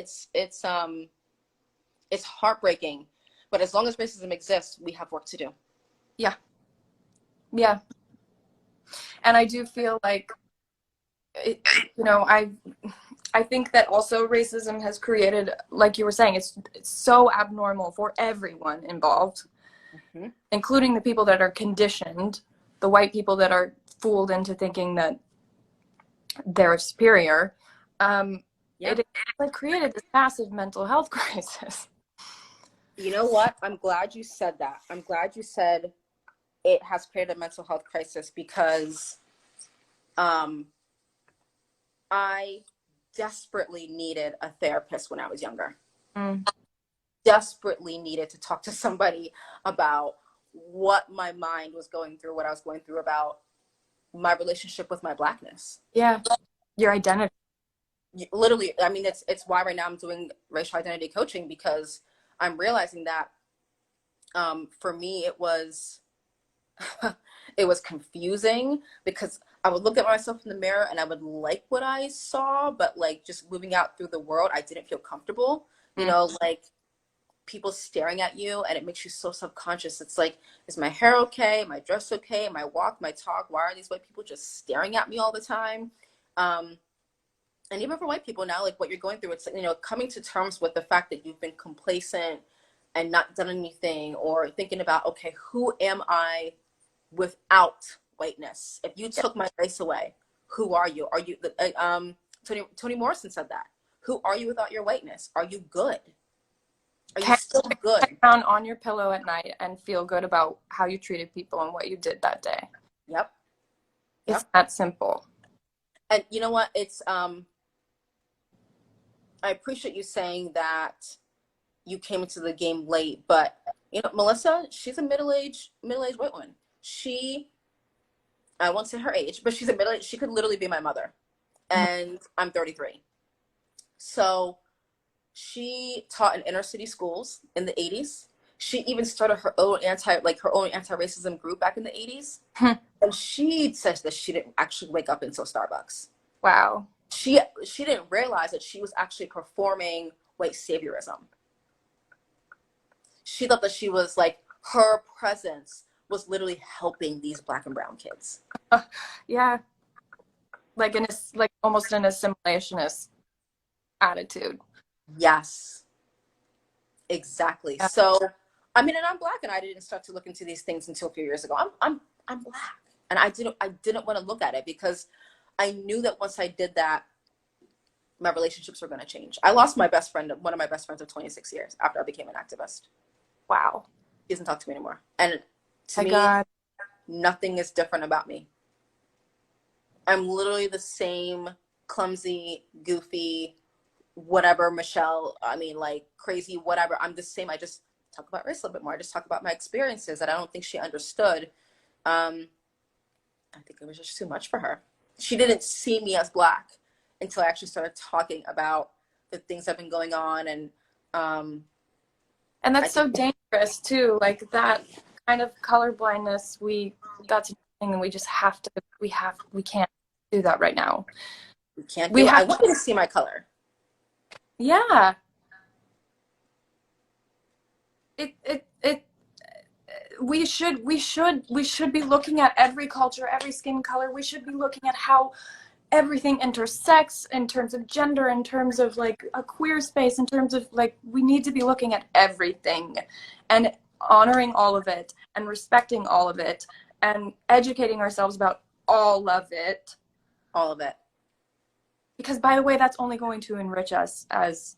it's heartbreaking, but as long as racism exists, we have work to do. Yeah. And I do feel like, I think that also racism has created, like you were saying, it's so abnormal for everyone involved, including the people that are conditioned, the white people that are fooled into thinking that they're superior. It like created this massive mental health crisis. You know what? I'm glad you said that. I'm glad you said it has created a mental health crisis, because I desperately needed a therapist when I was younger. Desperately needed to talk to somebody about what my mind was going through, what I was going through about my relationship with my blackness. Yeah. Your identity. Literally, I mean, it's why right now I'm doing racial identity coaching, because I'm realizing that for me it was confusing, because I would look at myself in the mirror and I would like what I saw, but like just moving out through the world, I didn't feel comfortable. You know, like people staring at you, and it makes you so subconscious. It's like, is my hair okay? My dress okay? My walk, my talk? Why are these white people just staring at me all the time? And even for white people now, like what you're going through, it's, coming to terms with the fact that you've been complacent and not done anything, or thinking about, okay, who am I without whiteness, if you took my race away, who are you? Are you, Toni Morrison said that. Who are you without your whiteness? Are you good? Are you still good? Sit down on your pillow at night and feel good about how you treated people and what you did that day. Yep. It's that simple. And you know what? It's, I appreciate you saying that you came into the game late, but you know, Melissa, she's a middle-aged white woman. I won't say her age, but she's a middle-aged, she could literally be my mother. And I'm 33. So she taught in inner city schools in the 80s. She even started her own anti-racism group back in the 80s. And she says that she didn't actually wake up until Starbucks. Wow. She didn't realize that she was actually performing white saviorism. She thought that she was like, her presence was literally helping these Black and brown kids. Yeah. Like almost an assimilationist attitude. Yes. Exactly. Yeah. So, I mean, and I'm Black, and I didn't start to look into these things until a few years ago. I'm Black, and I didn't want to look at it because I knew that once I did that, my relationships were going to change. I lost my best friend, one of my best friends of 26 years after I became an activist. Wow. He doesn't talk to me anymore. And to me, nothing is different about me. I'm literally the same clumsy, goofy, whatever, Michelle, I mean, like crazy, whatever. I'm the same. I just talk about race a little bit more. I just talk about my experiences that I don't think she understood. I think it was just too much for her. She didn't see me as Black until I actually started talking about the things that have been going on. And that's so dangerous too. Like that kind of colorblindness, that's a thing, and we just have to, we can't do that right now. We can't do it. I want you to see my color. Yeah. We should be looking at every culture, every skin color. We should be looking at how everything intersects in terms of gender, in terms of like a queer space, in terms of like, we need to be looking at everything and honoring all of it and respecting all of it and educating ourselves about all of it. All of it. Because by the way, that's only going to enrich us as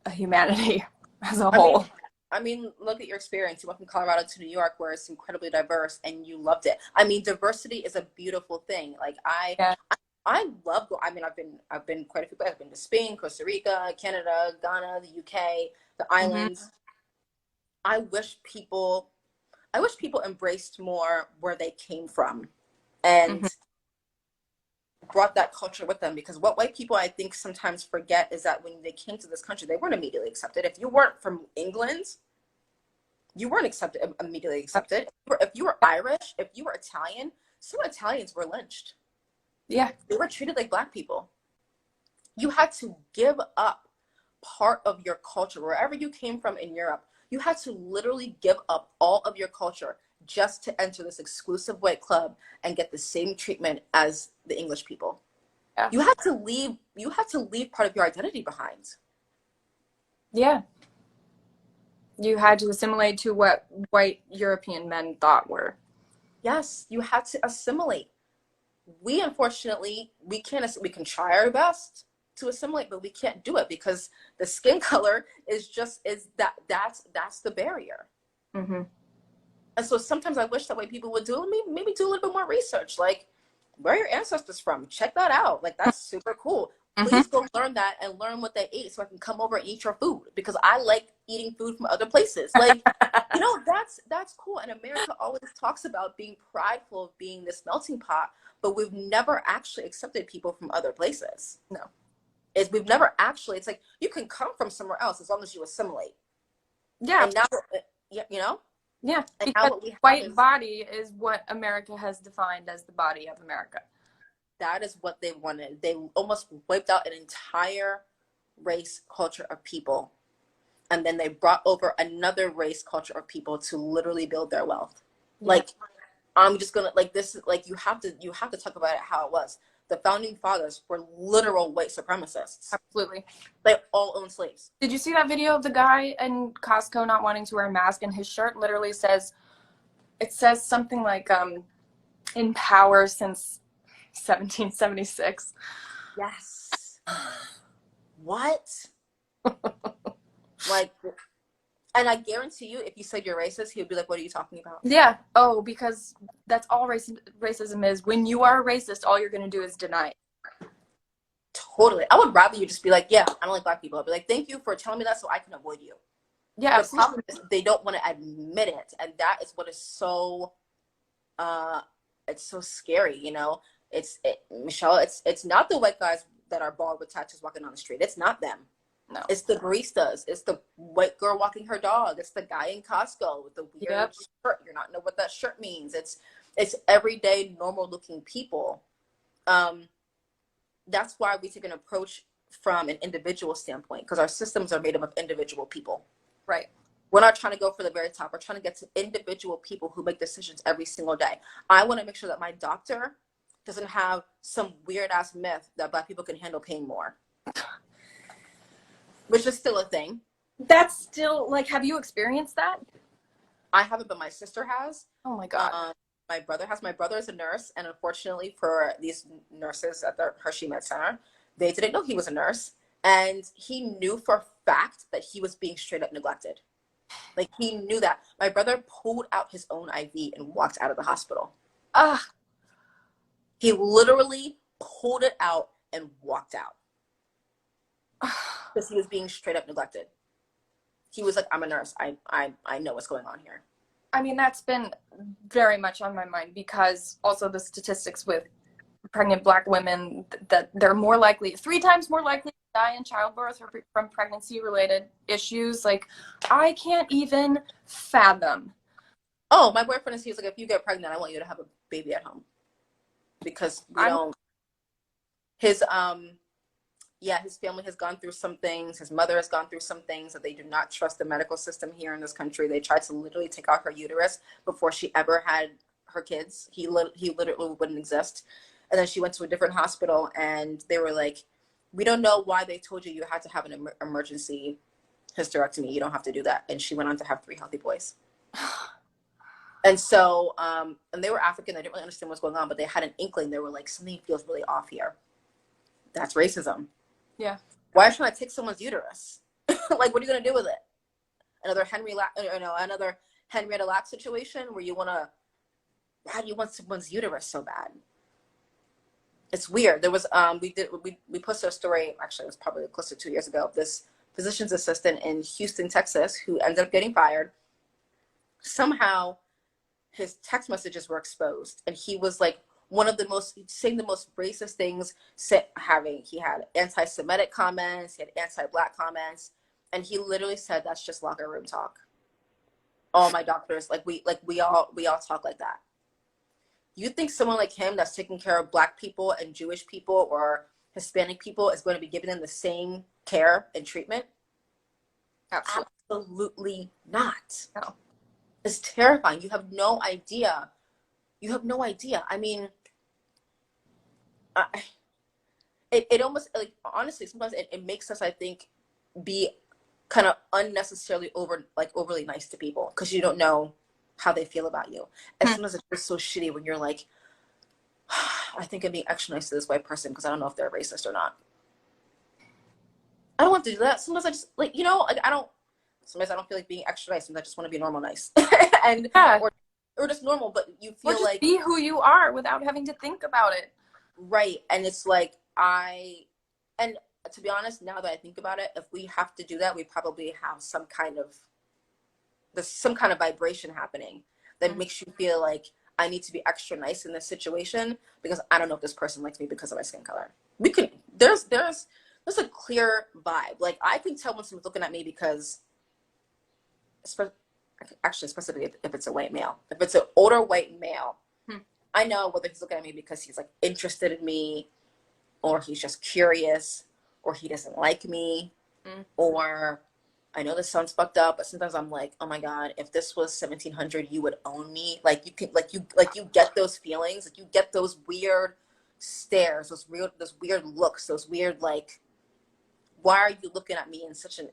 a humanity as a whole. I mean, look at your experience. You went from Colorado to New York, where it's incredibly diverse, and you loved it. I mean, diversity is a beautiful thing. Like I love. I mean, I've been quite a few places. I've been to Spain, Costa Rica, Canada, Ghana, the UK, the islands. Mm-hmm. I wish people embraced more where they came from, and brought that culture with them. Because what white people I think sometimes forget is that when they came to this country, they weren't immediately accepted. If you weren't from England, you weren't immediately accepted. If you were Irish, if you were Italian, some Italians were lynched. Yeah. They were treated like Black people. You had to give up part of your culture. Wherever you came from in Europe, you had to literally give up all of your culture just to enter this exclusive white club and get the same treatment as the English people. Yeah. You had to leave part of your identity behind. Yeah. You had to assimilate to what white European men thought were. Yes, you had to assimilate. We unfortunately, we can try our best to assimilate, but we can't do it because the skin color that's the barrier. Mm-hmm. And so sometimes I wish that way people would maybe do a little bit more research. Like, where are your ancestors from? Check that out. Like, that's super cool. Please go learn that and learn what they ate so I can come over and eat your food, because I like eating food from other places. Like, you know, that's cool. And America always talks about being prideful of being this melting pot, but we've never actually accepted people from other places. No. We've never actually, it's like, you can come from somewhere else as long as you assimilate. Yeah. And now, you know? Yeah, because white body is what America has defined as the body of America. That is what they wanted. They almost wiped out an entire race culture of people. And then they brought over another race culture of people to literally build their wealth. Yeah. Like, I'm just gonna, like, this, like, you have to talk about it how it was. The founding fathers were literal white supremacists. Absolutely. They all owned slaves. Did you see that video of the guy in Costco not wanting to wear a mask, and his shirt literally says something like, in power since 1776. Yes. What? Like, and I guarantee you, if you said you're racist, he would be like, what are you talking about? Yeah. Oh, because that's all racism is. When you are a racist, all you're going to do is deny it. Totally. I would rather you just be like, yeah, I don't like black people. I'd be like, thank you for telling me that so I can avoid you. Yeah. The problem is they don't want to admit it. And that is what is so, it's so scary, you know? Michelle, it's not the white guys that are bald with tattoos walking on the street. It's not them. No. It's the baristas. It's the white girl walking her dog. It's the guy in Costco with the weird shirt. You're not know what that shirt means. It's everyday, normal looking people. That's why we take an approach from an individual standpoint, because our systems are made up of individual people. Right. We're not trying to go for the very top. We're trying to get to individual people who make decisions every single day. I want to make sure that my doctor doesn't have some weird ass myth that black people can handle pain more. Which is still a thing. That's still, like, have you experienced that? I haven't, but my sister has. Oh my God. My brother has. My brother is a nurse, and unfortunately for these nurses at the Hershey Med Center, they didn't know he was a nurse, and he knew for a fact that he was being straight up neglected. Like, he knew that. My brother pulled out his own IV and walked out of the hospital. He literally pulled it out and walked out. Because he was being straight up neglected. He was like, I'm a nurse. I know what's going on here. I mean, that's been very much on my mind, because also the statistics with pregnant black women, that they're more likely, 3 times more likely to die in childbirth or from pregnancy related issues. Like, I can't even fathom. Oh, my boyfriend he's like, if you get pregnant, I want you to have a baby at home. Because we don't, his family has gone through some things. His mother has gone through some things that they do not trust the medical system here in this country. They tried to literally take out her uterus before she ever had her kids. He literally wouldn't exist. And then she went to a different hospital, and they were like, we don't know why they told you had to have an emergency hysterectomy. You don't have to do that. And she went on to have 3 healthy boys. And so, and they were African. They didn't really understand what's going on, but they had an inkling. They were like, something feels really off here. That's racism. Yeah. Why are you trying to take someone's uterus? Like, what are you going to do with it? Another Henrietta Lacks situation where why do you want someone's uterus so bad? It's weird. There was, we posted a story, actually it was probably close to 2 years ago, of this physician's assistant in Houston, Texas, who ended up getting fired. Somehow his text messages were exposed, and he was like, saying the most racist things, he had anti-Semitic comments, he had anti-black comments, and he literally said, that's just locker room talk. All my doctors, we all talk like that. You think someone like him that's taking care of black people and Jewish people or Hispanic people is going to be giving them the same care and treatment? Absolutely not. No. It's terrifying. You have no idea. I mean, it almost, like, honestly, sometimes it makes us, I think, be kind of unnecessarily overly nice to people, because you don't know how they feel about you. And sometimes it's just so shitty when you're like, I think I'm being extra nice to this white person because I don't know if they're racist or not. I don't want to do that. Sometimes I just, sometimes I don't feel like being extra nice. Sometimes I just want to be normal nice. And or just normal, but you feel just like be who you are without having to think about it. Right. And it's like, and to be honest, now that I think about it, if we have to do that, we probably have some kind of vibration happening that makes you feel like I need to be extra nice in this situation because I don't know if this person likes me because of my skin color. There's a clear vibe. Like, I can tell when someone's looking at me because, actually, specifically if it's a white male, if it's an older white male, I know whether he's looking at me because he's like interested in me, or he's just curious, or he doesn't like me, or I know this sounds fucked up, but sometimes I'm like, oh my God, if this was 1700, you would own me. Like, you get those feelings, like you get those weird stares, those weird looks, those weird, like, why are you looking at me in such an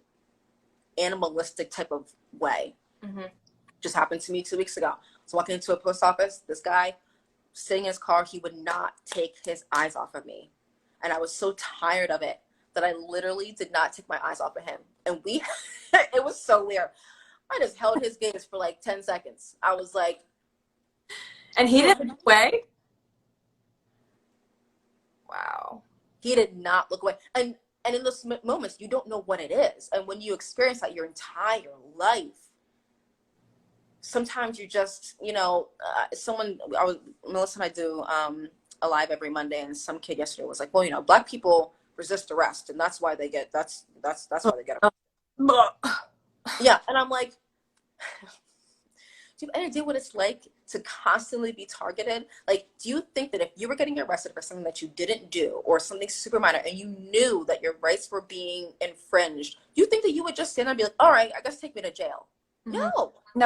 animalistic type of way? Just happened to me 2 weeks ago. I was walking into a post office. This guy sitting in his car, he would not take his eyes off of me. And I was so tired of it that I literally did not take my eyes off of him. And it was so weird. I just held his gaze for like 10 seconds. I was like. And he didn't look away? Wow. He did not look away. And in those moments, you don't know what it is. And when you experience that your entire life, sometimes you just, Melissa and I do a live every Monday, and some kid yesterday was like, well, Black people resist arrest, and that's why they get that's why they get arrested. Yeah, and I'm like, do you have any idea what it's like to constantly be targeted? Like, do you think that if you were getting arrested for something that you didn't do or something super minor and you knew that your rights were being infringed, do you think that you would just stand there and be like, all right, I guess take me to jail? Mm-hmm.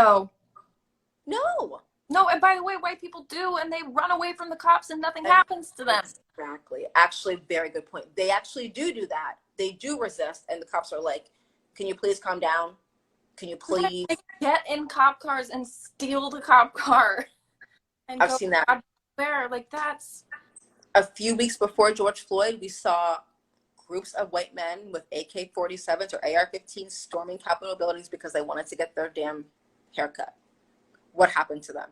No, and by the way, white people do, and they run away from the cops and nothing happens to them. Exactly. Actually, very good point. They actually do that. They do resist, and the cops are like, can you please calm down? Can you please get in cop cars and steal the cop car? And I've seen that. Where? Like, that's... A few weeks before George Floyd, we saw groups of white men with AK-47s or AR-15s storming Capitol buildings because they wanted to get their damn haircut. What happened to them?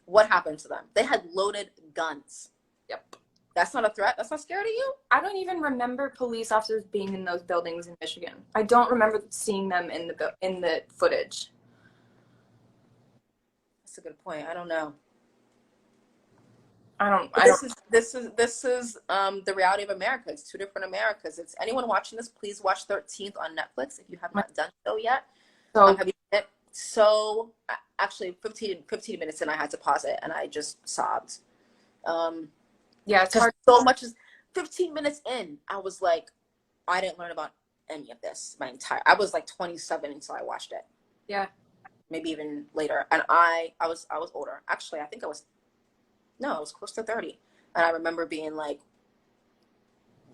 What happened to them? They had loaded guns. Yep. That's not a threat? That's not scary to you? I don't even remember police officers being in those buildings in Michigan. I don't remember seeing them in the footage. That's a good point. I don't know. This is the reality of America. It's two different Americas. It's anyone watching this, please watch 13th on Netflix if you have not done so yet. So have you seen it? So actually 15 minutes in, I had to pause it and I just sobbed. Yeah, it's hard. So much as 15 minutes in, I was like, I didn't learn about any of this I was like 27 until I watched it. Yeah. Maybe even later. And I was older. Actually, I think I was close to 30. And I remember being like,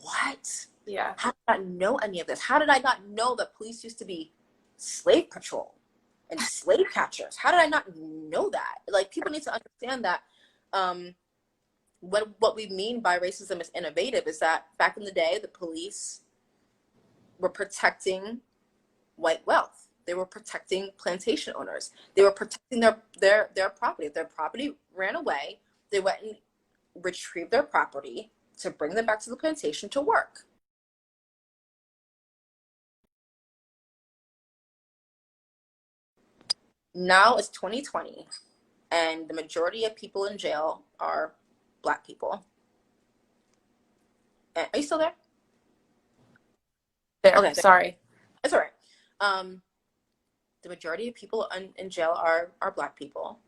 what? Yeah. How did I not know any of this? How did I not know that police used to be slave patrol and slave catchers? How did I not know that? Like, people need to understand that what we mean by racism is innovative is that back in the day, the police were protecting white wealth. They were protecting plantation owners. They were protecting their property. If their property ran away, they went and retrieved their property to bring them back to the plantation to work. Now it's 2020, and the majority of people in jail are Black people. Are you still there? Okay, sorry. It's all right. The majority of people in jail are Black people.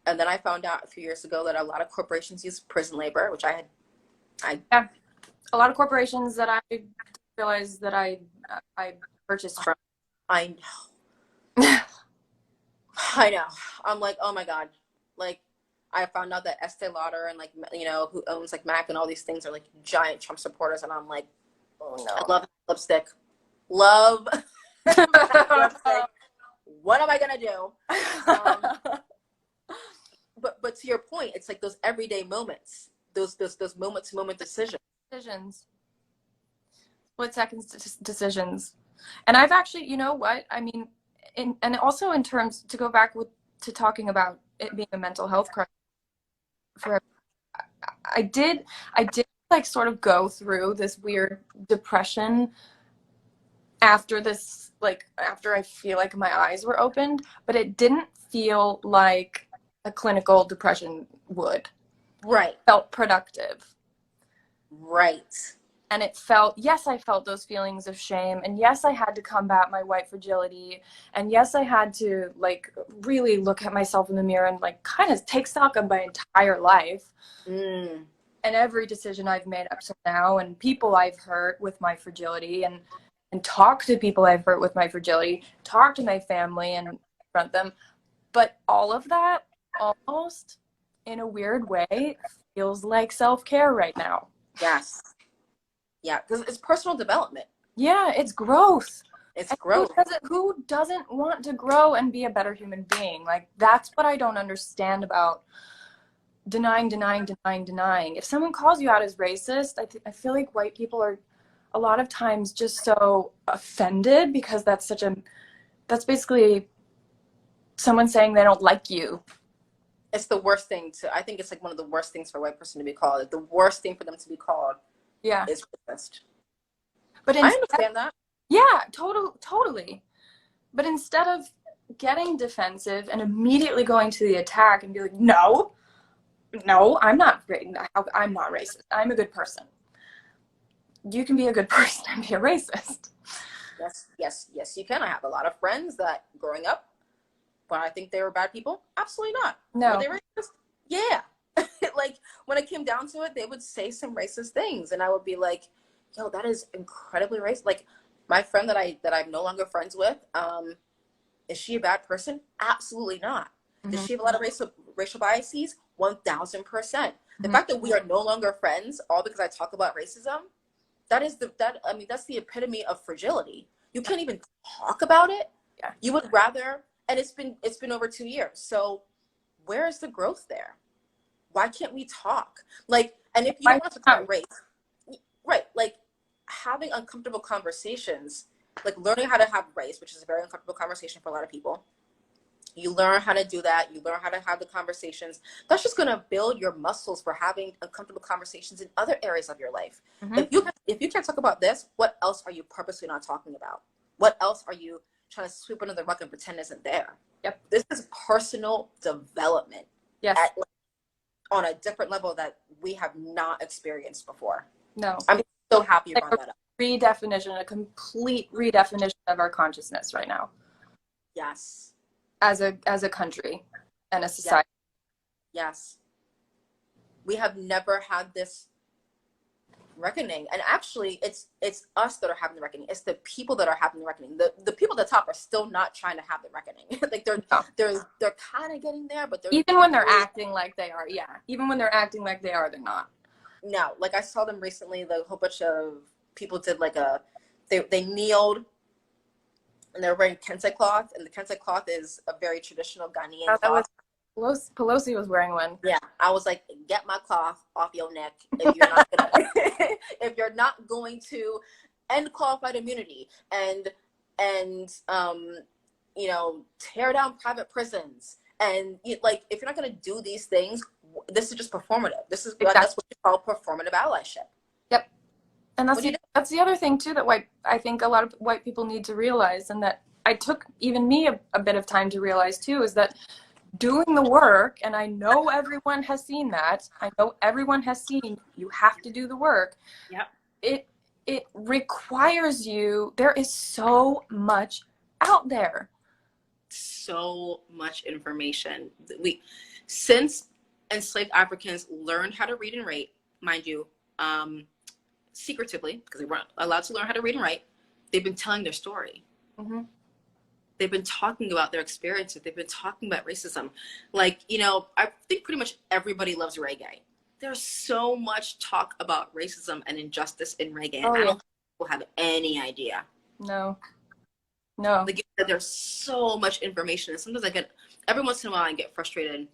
And then I found out a few years ago that a lot of corporations use prison labor, which yeah, a lot of corporations that I realized that I purchased from. I know. I know. I'm like, oh my God. Like, I found out that Estee Lauder and, like, who owns, like, MAC and all these things are, like, giant Trump supporters. And I'm like, oh no. I love lipstick. Love lipstick. What am I going to do? But to your point, it's like those everyday moments, those moment-to-moment decisions. Split-second decisions. And I've actually, you know what? I mean, and also in terms, to go back to talking about it being a mental health crisis, I did like sort of go through this weird depression after I feel like my eyes were opened, but it didn't feel like a clinical depression would. Right. It felt productive. Right. And it felt, yes, I felt those feelings of shame. And yes, I had to combat my white fragility. And yes, I had to, like, really look at myself in the mirror and, like, kind of take stock of my entire life. And every decision I've made up to now, and people I've hurt with my fragility, and talk to people I've hurt with my fragility, talk to my family and confront them. But all of that, almost in a weird way, feels like self-care right now. Yes. Yeah, because it's personal development. Yeah, it's growth. It's growth. Who doesn't want to grow and be a better human being? Like, that's what I don't understand about denying. If someone calls you out as racist, I feel like white people are a lot of times just so offended because that's basically someone saying they don't like you. It's the worst thing I think it's like one of the worst things for a white person to be called. Like, the worst thing for them to be called is racist. But I understand that. Yeah, totally. But instead of getting defensive and immediately going to the attack and be like, no, I'm not racist. I'm a good person. You can be a good person and be a racist. Yes, you can. I have a lot of friends that growing up, when I think they were bad people, absolutely not. No. Were they racist? Yeah. Like, when it came down to it, they would say some racist things, and I would be like, yo, that is incredibly racist. Like, my friend that I'm no longer friends with, is she a bad person? Absolutely not. Mm-hmm. Does she have a lot of racial biases? 1000%. The fact that we are no longer friends, all because I talk about racism, that's the epitome of fragility. You can't even talk about it. Yeah. You would rather, and it's been over 2 years. So where is the growth there? Why can't we talk? Like, and if you don't want to talk about race, right? Like, having uncomfortable conversations, like learning how to have race, which is a very uncomfortable conversation for a lot of people. You learn how to do that. You learn how to have the conversations. That's just going to build your muscles for having uncomfortable conversations in other areas of your life. Mm-hmm. If you can't talk about this, what else are you purposely not talking about? What else are you trying to sweep under the rug and pretend isn't there? Yep. This is personal development. Yes. On a different level that we have not experienced before. No. I'm so happy you brought that up. A complete redefinition of our consciousness right now. Yes. As a country and a society. Yes. We have never had this reckoning. And actually, it's us that are having the reckoning. It's the people that are having the reckoning. The people at the top are still not trying to have the reckoning. Like, they're kind of getting there, but even when they're acting like they are, yeah. Even when they're acting like they are, they're not. No, like I saw them recently. The whole bunch of people did like they kneeled. And they're wearing kente cloth, and the kente cloth is a very traditional Ghanaian cloth. Pelosi was wearing one. Yeah, I was like, get my cloth off your neck if you're not gonna, if you're not going to end qualified immunity and tear down private prisons, and like, if you're not gonna do these things, this is just performative. This is exactly. That's what you call performative allyship. Yep. And that's the other thing too that I think a lot of white people need to realize, and that I took even me a bit of time to realize too, is that doing the work, and I know everyone has seen that. I know everyone has seen you have to do the work. Yep. It requires you. There is so much out there. So much information. Since enslaved Africans learned how to read and write, mind you, secretively, because they weren't allowed to learn how to read and write, they've been telling their story. Mm-hmm. They've been talking about their experiences. They've been talking about racism. Like, I think pretty much everybody loves reggae. There's so much talk about racism and injustice in reggae. And I don't think people have any idea. No. Like, there's so much information. And sometimes every once in a while I get frustrated.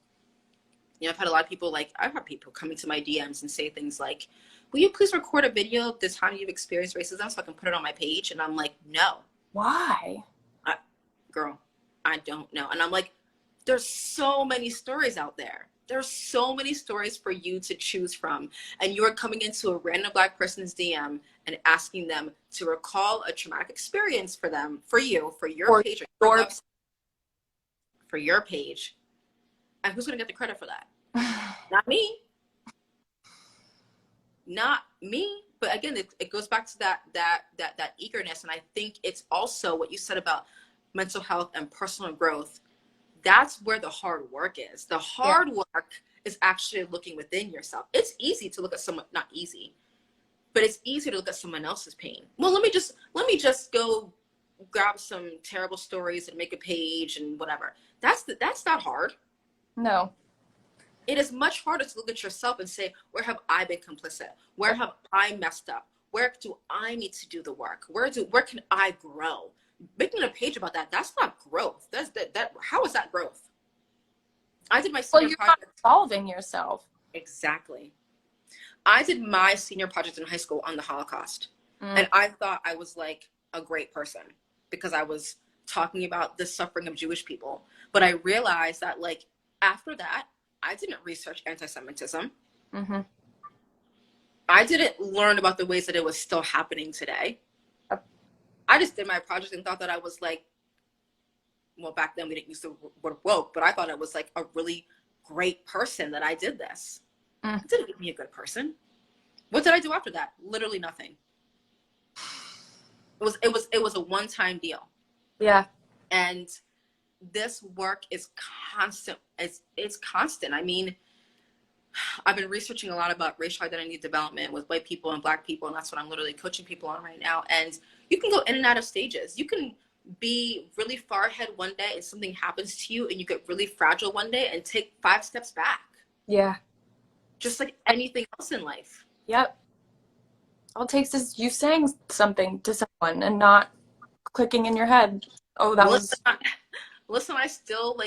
I've had a lot of people, I've had people come into my DMs and say things like, will you please record a video of the time you've experienced racism so I can put it on my page? And I'm like, no. Why? Girl, I don't know. And I'm like, there's so many stories out there. There's so many stories for you to choose from. And you're coming into a random Black person's DM and asking them to recall a traumatic experience for your page. For your page. And who's going to get the credit for that? Not me. Not me. But again, it goes back to that eagerness. And I think it's also what you said about mental health and personal growth. That's where the hard work is. The hard work is actually looking within yourself. It's easy to look at someone, not easy, but it's easy to look at someone else's pain. Well, let me just go grab some terrible stories and make a page and whatever. That's not hard. No. It is much harder to look at yourself and say, where have I been complicit? Where have I messed up? Where do I need to do the work? Where can I grow? Making a page about that's not growth. How is that growth? I did my Well, senior you're not project. solving yourself. Exactly. I did my senior project in high school on the Holocaust. And I thought I was like a great person because I was talking about the suffering of Jewish people. But I realized that like after that, I didn't research anti-Semitism. Mm-hmm. I didn't learn about the ways that it was still happening today. I just did my project and thought that I was like, well, back then we didn't use the word woke, but I thought I was like a really great person that I did this. It didn't make me a good person. What did I do after that? Literally nothing. It was a one-time deal. Yeah. And this work is constant. It's constant. I mean, I've been researching a lot about racial identity development with white people and Black people, and that's what I'm literally coaching people on right now. And you can go in and out of stages. You can be really far ahead one day and something happens to you and you get really fragile one day and take 5 steps back. Yeah. Just like anything else in life. Yep. All it takes is you saying something to someone and not clicking in your head. Oh, that Melissa, was. Melissa and I still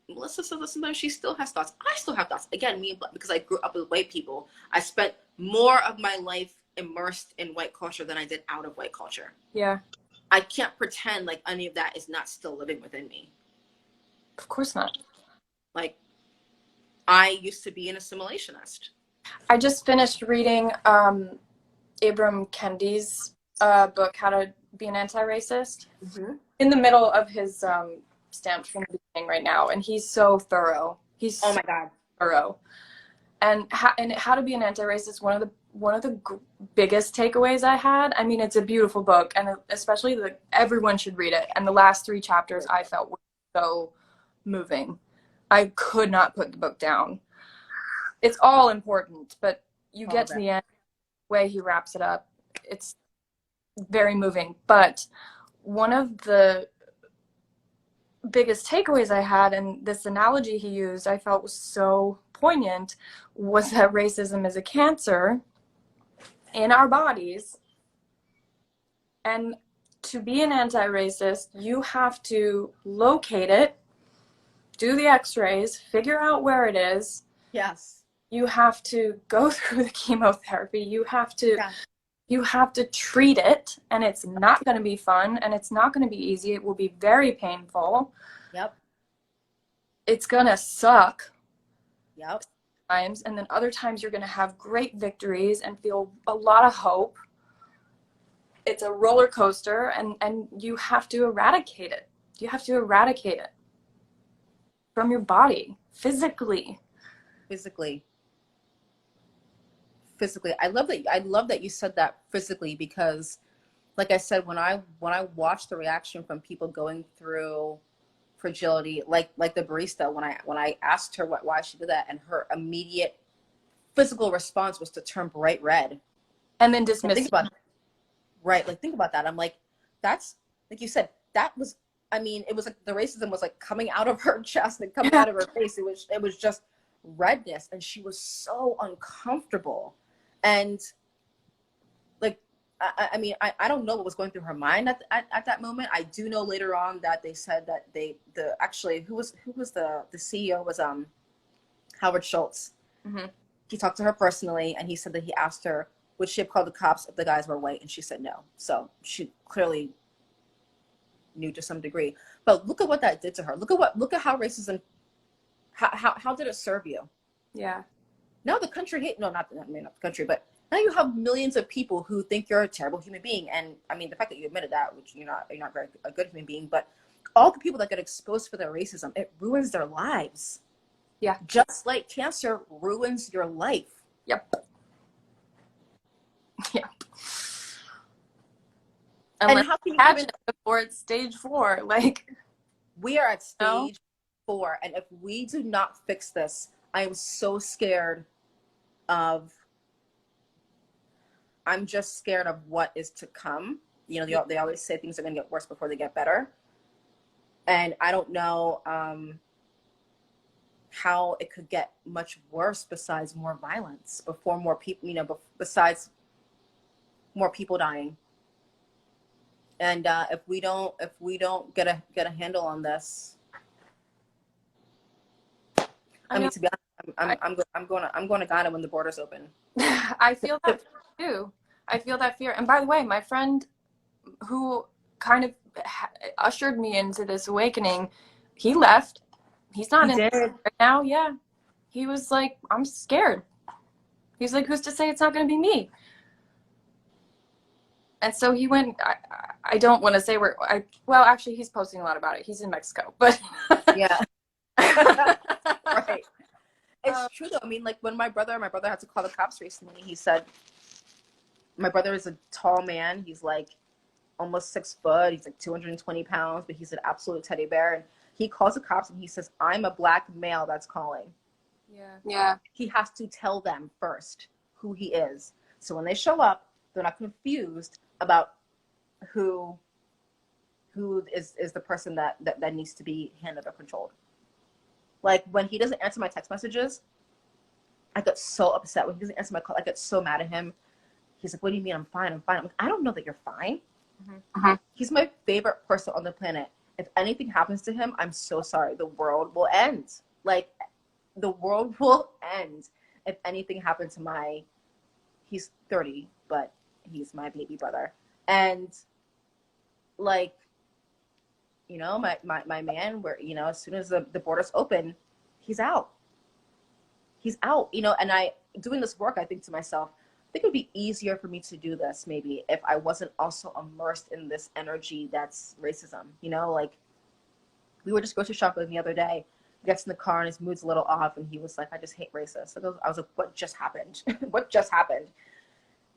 Melissa says that sometimes she still has thoughts. I still have thoughts. Again, because I grew up with white people, I spent more of my life immersed in white culture than I did out of white culture. Yeah. I can't pretend like any of that is not still living within me. Of course not. Like, I used to be an assimilationist. I just finished reading Ibram Kendi's book, How to Be an Anti-Racist. Mm-hmm. In the middle of his stamps from the beginning right now, and he's so thorough. He's oh my God, thorough. And How to Be an Anti-Racist, one of the biggest takeaways I had. I mean, it's a beautiful book, and especially everyone should read it. And the last 3 chapters I felt were so moving. I could not put the book down. It's all important, but you get to the end, the way he wraps it up, it's very moving. But one of the biggest takeaways I had, and this analogy he used I felt was so poignant, was that racism is a cancer in our bodies. And to be an anti-racist, you have to locate it, do the x-rays, figure out where it is. Yes. You have to go through the chemotherapy. You have to treat it, and it's not going to be fun, and it's not going to be easy. It will be very painful. Yep. It's going to suck. Yep. Times, and then other times you're going to have great victories and feel a lot of hope. It's a roller coaster, and you have to eradicate it. You have to eradicate it from your body, physically. I love that you said that, physically, because like I said, when I watched the reaction from people going through fragility, like the barista, when I asked her why she did that, and her immediate physical response was to turn bright red And then dismiss. Think about think about that. I'm like, that's, like you said, that was, I mean, it was like the racism was like coming out of her chest and coming out of her face. It was just redness, and she was so uncomfortable. And like, I mean, I don't know what was going through her mind at that moment. I do know later on that they said that who was the CEO was Howard Schultz. Mm-hmm. He talked to her personally, and he said that he asked her would she have called the cops if the guys were white, and she said no. So she clearly knew to some degree. But look at what that did to her. Look at how racism, how did it serve you? Yeah. Now the country not the country, but now you have millions of people who think you're a terrible human being. And I mean, the fact that you admitted that, which you're not a good human being, but all the people that get exposed for their racism, it ruins their lives. Yeah. Just like cancer ruins your life. Yep. Yeah. And how can you have it before it's stage 4? Like, we are at stage 4, and if we do not fix this, I am so scared of. I'm just scared of what is to come. You know, they always say things are going to get worse before they get better, and I don't know how it could get much worse besides more violence, before more people, besides more people dying. And if we don't get a handle on this, I mean, to be honest, I'm going to Ghana when the borders open. I feel that too. I feel that fear. And by the way, my friend who kind of ushered me into this awakening, he left. He's not in right now. Yeah. He was like, I'm scared. He's like, who's to say it's not going to be me? And so he went, I don't want to say where, well, actually, he's posting a lot about it. He's in Mexico, but. Yeah. Right. It's true, though. I mean, like, when my brother had to call the cops recently, he said, my brother is a tall man. He's like almost 6 foot. He's like 220 pounds, but he's an absolute teddy bear. And he calls the cops and he says, I'm a black male that's calling. Yeah. He has to tell them first who he is. So when they show up, they're not confused about who is the person that needs to be handled or controlled. Like, when he doesn't answer my text messages, I get so upset. When he doesn't answer my call, I get so mad at him. He's like, what do you mean I'm fine? I'm fine. I'm like, I don't know that you're fine. Mm-hmm. He's my favorite person on the planet. If anything happens to him, I'm so sorry. The world will end. Like, the world will end if anything happened to he's 30, but he's my baby brother. And, like, you know, my man, where, you know, as soon as the borders open, he's out. He's out, you know, and doing this work, I think to myself, I think it would be easier for me to do this maybe if I wasn't also immersed in this energy that's racism, you know, like, we were just grocery shopping the other day. He gets in the car and his mood's a little off, and he was like, I just hate racists. I was like, what just happened? What just happened?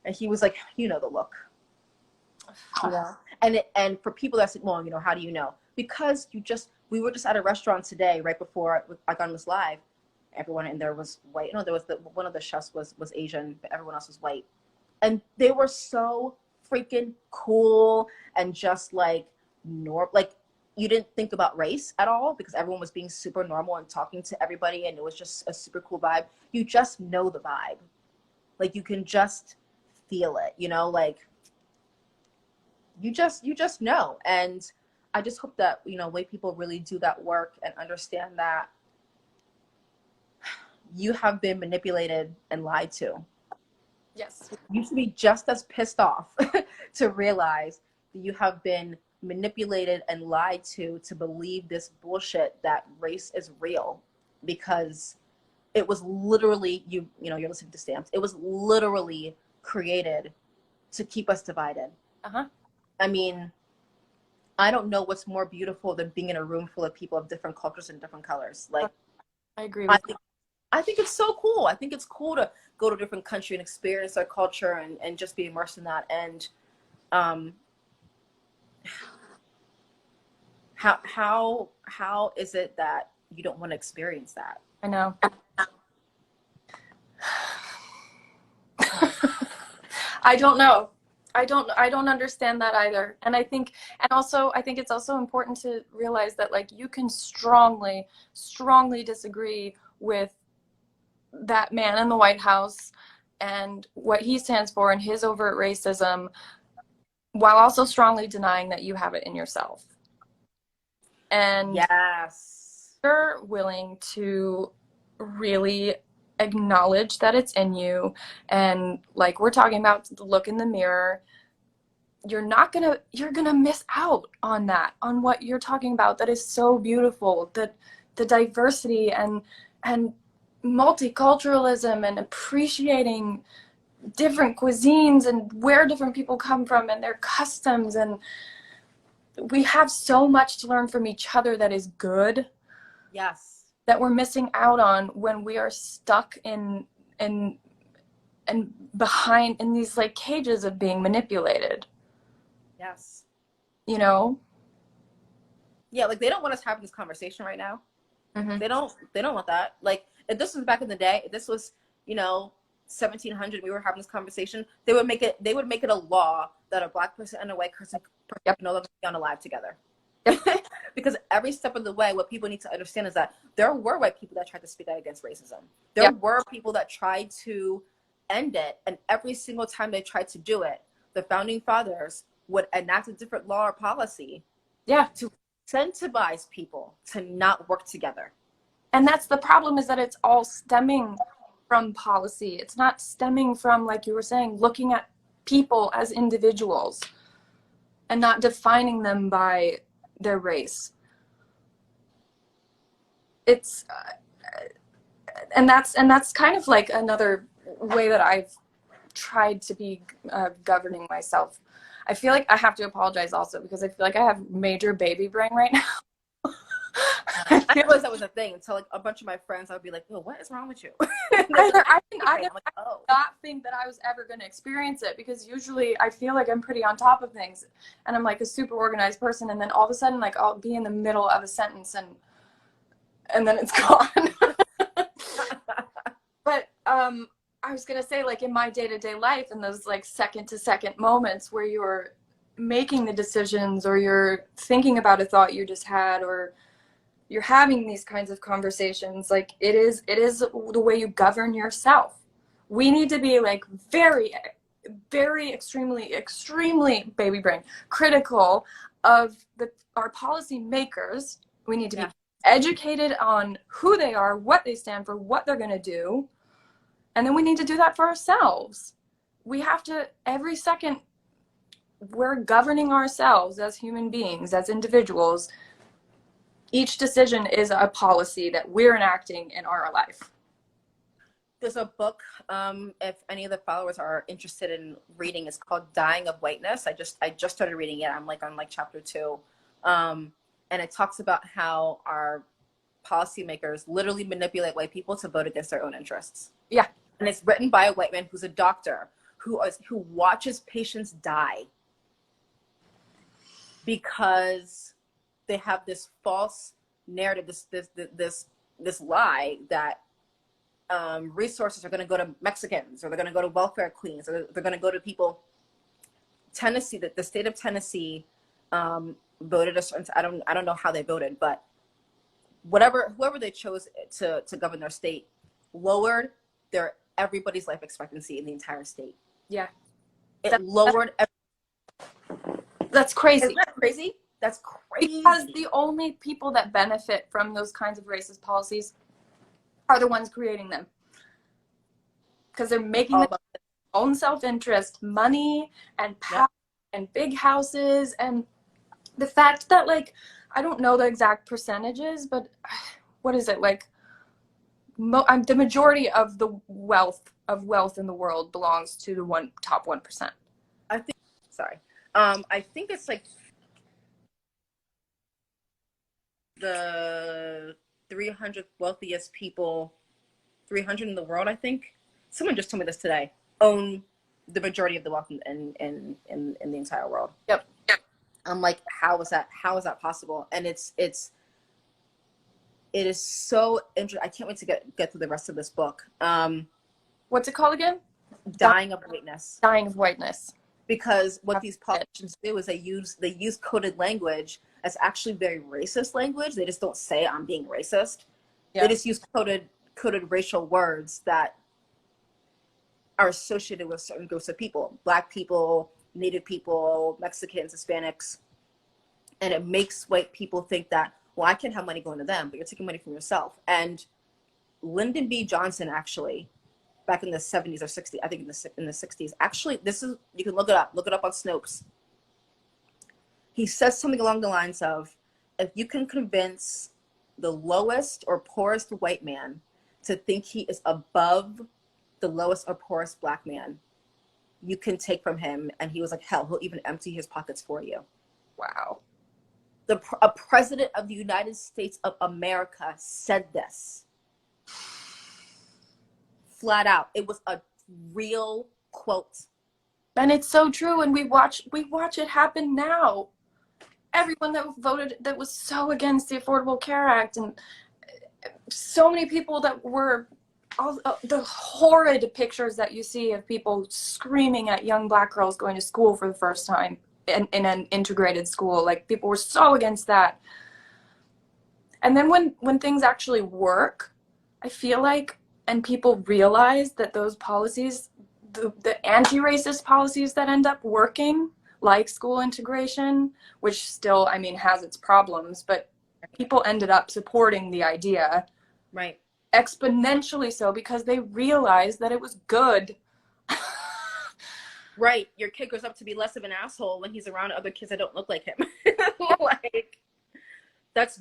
And he was like, you know the look. You know? And for people that say, well, you know, how do you know? Because we were just at a restaurant today, right before I got on this live. Everyone in there was white. No, there was one of the chefs was Asian, but everyone else was white. And they were so freaking cool and just like like, you didn't think about race at all because everyone was being super normal and talking to everybody, and it was just a super cool vibe. You just know the vibe. Like, you can just feel it, you know, like, you just know. And I just hope that, you know, white people really do that work and understand that you have been manipulated and lied to. Yes. You should be just as pissed off to realize that you have been manipulated and lied to believe this bullshit that race is real, because it was literally, you know, you're listening to Stamps. It was literally created to keep us divided. I mean, I don't know what's more beautiful than being in a room full of people of different cultures and different colors. Like, I agree with I think it's so cool. I think it's cool to go to a different country and experience their culture and just be immersed in that. And how is it that you don't want to experience that? I know. I don't know. I don't understand that either. And I think it's also important to realize that, like, you can strongly disagree with that man in the White House and what he stands for and his overt racism, while also strongly denying that you have it in yourself. And yes, you're willing to really acknowledge that it's in you, and like we're talking about the look in the mirror, you're gonna miss out on that, on what you're talking about that is so beautiful, the diversity and multiculturalism and appreciating different cuisines and where different people come from and their customs. And we have so much to learn from each other that is good. Yes. That we're missing out on when we are stuck in behind in these like cages of being manipulated. Yes. You know? Yeah, like, they don't want us having this conversation right now. Mm-hmm. They don't want that. Like, if this was back in the day, if this was, you know, 1700, we were having this conversation, they would make it a law that a black person and a white person can no longer be on a live together. Because every step of the way, what people need to understand is that there were white people that tried to speak out against racism. There were people that tried to end it, and every single time they tried to do it, the founding fathers would enact a different law or policy to incentivize people to not work together. And that's the problem, is that it's all stemming from policy. It's not stemming from, like you were saying, looking at people as individuals and not defining them by their race. It's and that's kind of like another way that I've tried to be governing myself. I feel like I have to apologize also, because I feel like I have major baby brain right now. I didn't realize that was a thing until like a bunch of my friends, I would be like, "Yo, what is wrong with you?" I did not think that I was ever going to experience it, because usually I feel like I'm pretty on top of things and I'm like a super organized person, and then all of a sudden, like, I'll be in the middle of a sentence and then it's gone. But I was going to say, like, in my day-to-day life, in those like second to second moments where you're making the decisions, or you're thinking about a thought you just had, or you're having these kinds of conversations, like, it is the way you govern yourself. We need to be like very, very extremely baby brain critical of our policy makers. We need to be educated on who they are, what they stand for, what they're going to do. And then we need to do that for ourselves. We have to, every second, we're governing ourselves as human beings, as individuals. Each decision is a policy that we're enacting in our life. There's a book, if any of the followers are interested in reading, it's called Dying of Whiteness. I just started reading it. I'm like on like chapter 2. And it talks about how our policymakers literally manipulate white people to vote against their own interests. Yeah. And it's written by a white man who's a doctor who watches patients die because they have this false narrative, this lie that resources are going to go to Mexicans, or they're going to go to welfare queens, or they're going to go to people. Tennessee, the state of Tennessee voted a certain, I don't know how they voted, but whoever they chose to govern their state lowered everybody's life expectancy in the entire state. Yeah. That's crazy. Isn't that crazy? That's crazy. Because the only people that benefit from those kinds of racist policies are the ones creating them. Because they're making their own self-interest, money and power and big houses. And the fact that, like, I don't know the exact percentages, but what is it, like, the majority of the wealth in the world belongs to the top 1%. I think it's like the 300 wealthiest people, 300 in the world, I think. Someone just told me this today. Own the majority of the wealth in the entire world. Yep. I'm like, how is that possible? And it is so interesting. I can't wait to get through the rest of this book. What's it called again? Dying of Whiteness. Dying of Whiteness. Because what these politicians do is they use coded language as actually very racist language. They just don't say I'm being racist. Yeah. They just use coded racial words that are associated with certain groups of people, Black people, Native people, Mexicans, Hispanics. And it makes white people think that, well, I can't have money going to them, but you're taking money from yourself. And Lyndon B. Johnson, actually, back in the 70s or 60s, I think in the 60s, actually, you can look it up on Snopes. He says something along the lines of, if you can convince the lowest or poorest white man to think he is above the lowest or poorest Black man, you can take from him. And he was like, hell, he'll even empty his pockets for you. Wow. A president of the United States of America said this. Flat out. It was a real quote. And it's so true. And we watch it happen now. Everyone that voted, that was so against the Affordable Care Act, and so many people that were, all the horrid pictures that you see of people screaming at young Black girls going to school for the first time in an integrated school. Like, people were so against that. And then when things actually work, I feel like, and people realize that those policies, the anti-racist policies that end up working, like school integration, which still, I mean, has its problems, but people ended up supporting the idea. Right. Exponentially so, because they realized that it was good. Right. Your kid grows up to be less of an asshole when he's around other kids that don't look like him. Like, that's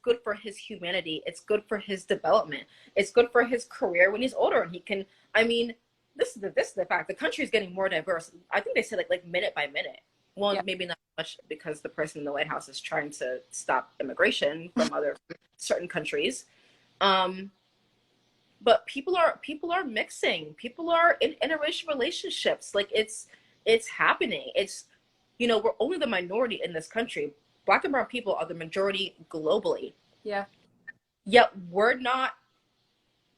good for his humanity. It's good for his development. It's good for his career when he's older, and he can, I mean, this is the fact. The country is getting more diverse. I think they say like minute by minute. Well, yeah. Maybe not much, because the person in the White House is trying to stop immigration from certain countries. But people are mixing. People are in interracial relationships. Like, it's happening. It's, you know, we're only the minority in this country. Black and brown people are the majority globally. Yeah. Yet we're not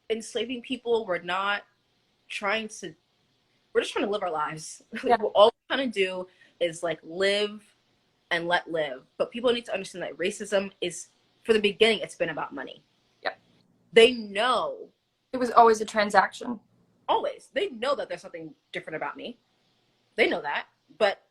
enslaving people. We're not trying to, we're just trying to live our lives. Yeah. All we're trying to do is like live and let live. But people need to understand that racism is, for the beginning, it's been about money. Yep. They know. It was always a transaction. Always. They know that there's something different about me. They know that. But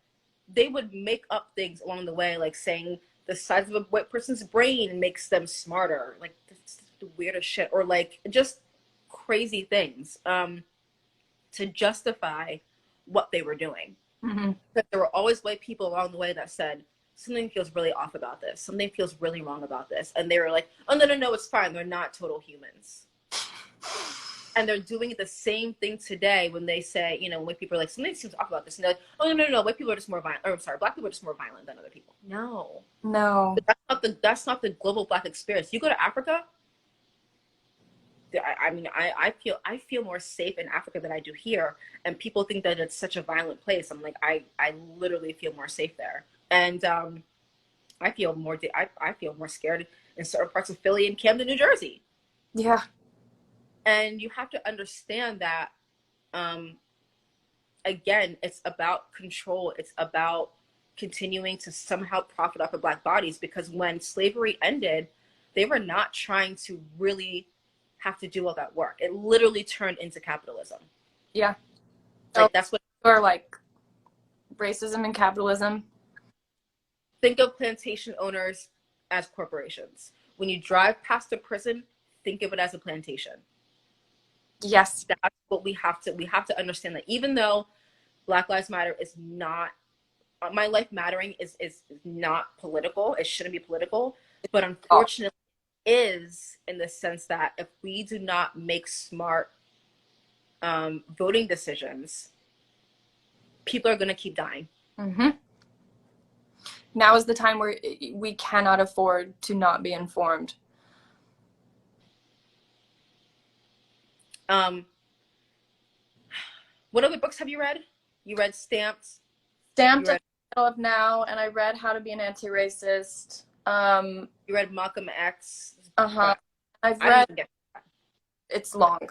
they would make up things along the way, like saying the size of a white person's brain makes them smarter. Like, that's the weirdest shit. Or like just crazy things to justify what they were doing. Mm-hmm. But there were always white people along the way that said, something feels really off about this. Something feels really wrong about this. And they were like, oh, no, it's fine. They're not total humans. And they're doing the same thing today when they say, you know, when people are like, something seems off about this. And they're like, oh, no, white people are just more violent. Or, I'm sorry, black people are just more violent than other people. No. But that's not the global black experience. You go to Africa, I mean, I feel more safe in Africa than I do here. And people think that it's such a violent place. I'm like, I literally feel more safe there. And I feel more scared in certain parts of Philly and Camden, New Jersey. Yeah. And you have to understand that, again, it's about control. It's about continuing to somehow profit off of black bodies, because when slavery ended, they were not trying to really have to do all that work. It literally turned into capitalism. Yeah. Like, that's what... Or like racism and capitalism. Think of plantation owners as corporations. When you drive past a prison, think of it as a plantation. Yes. That's what we have to understand, that even though Black Lives Matter is not, my life mattering is not political, it shouldn't be political, but unfortunately is, in the sense that if we do not make smart voting decisions, people are going to keep dying. Mm-hmm. Now is the time where we cannot afford to not be informed. What other books have you read? You read Stamped? Stamped at the middle of now, and I read How to Be an Anti-Racist. You read Malcolm X? Uh-huh. I've read... It's long.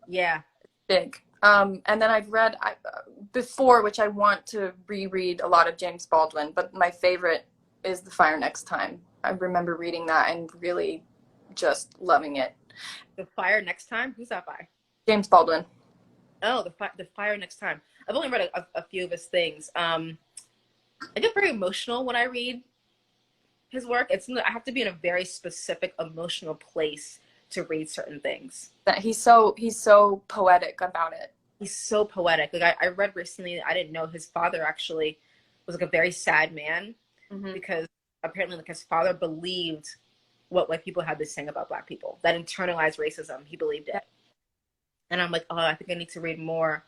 Yeah. It's big. And then I've read before, which I want to reread, a lot of James Baldwin, but my favorite is The Fire Next Time. I remember reading that and really just loving it. The Fire Next Time? Who's that by? James Baldwin. Oh, The Fire Next Time. I've only read a few of his things. I get very emotional when I read his work. I have to be in a very specific emotional place to read certain things. That he's so poetic about it. He's so poetic. Like, I read recently, I didn't know his father actually was like a very sad man. Mm-hmm. Because apparently, like, his father believed what white people had to say about black people, that internalized racism. He believed it. And I'm like, oh, I think I need to read more.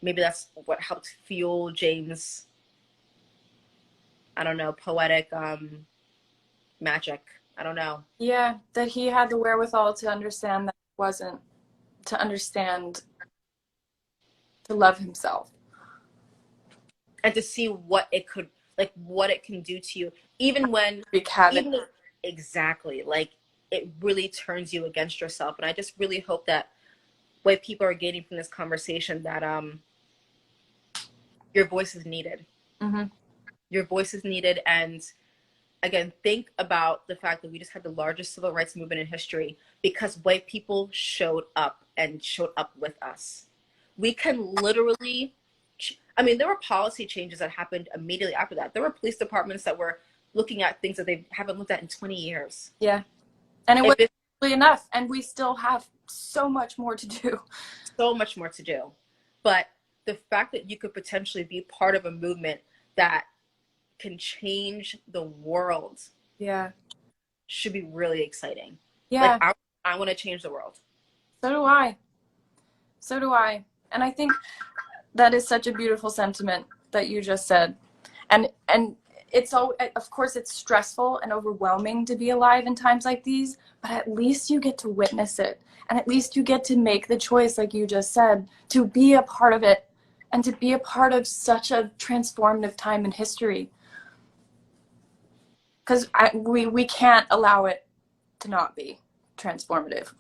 Maybe that's what helped fuel James', I don't know, poetic magic. I don't know. Yeah, that he had the wherewithal to understand that it wasn't, to understand, to love himself. And to see what it could, like, what it can do to you. Even when, exactly, like, it really turns you against yourself. And I just really hope that what people are gaining from this conversation, that your voice is needed. Mm-hmm. Your voice is needed. And again, think about the fact that we just had the largest civil rights movement in history because white people showed up and showed up with us. We can literally, I mean, there were policy changes that happened immediately after that. There were police departments that were looking at things that they haven't looked at in 20 years. Yeah. And it was enough, and we still have so much more to do. So much more to do. But the fact that you could potentially be part of a movement that can change the world, yeah, should be really exciting. yeah. Like, I want to change the world. So do I. So do I. And I think that is such a beautiful sentiment that you just said. And it's all, of course, it's stressful and overwhelming to be alive in times like these, but at least you get to witness it. And at least you get to make the choice, like you just said, to be a part of it and to be a part of such a transformative time in history. Because we can't allow it to not be transformative.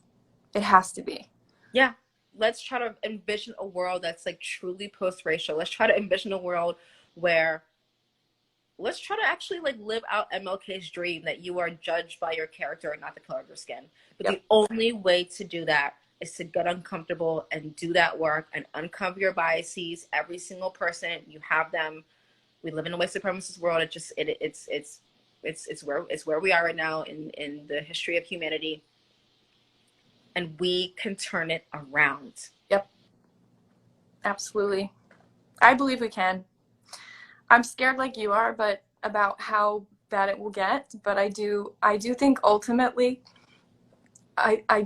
It has to be. Yeah. Let's try to envision a world that's like truly post-racial. Let's try to envision a world where, let's try to actually like live out MLK's dream that you are judged by your character and not the color of your skin. But the only way to do that is to get uncomfortable and do that work and uncover your biases. Every single person, you have them. We live in a white supremacist world. It's where we are right now in the history of humanity. And we can turn it around. Yep. Absolutely. I believe we can. I'm scared like you are, but about how bad it will get. But I do think ultimately I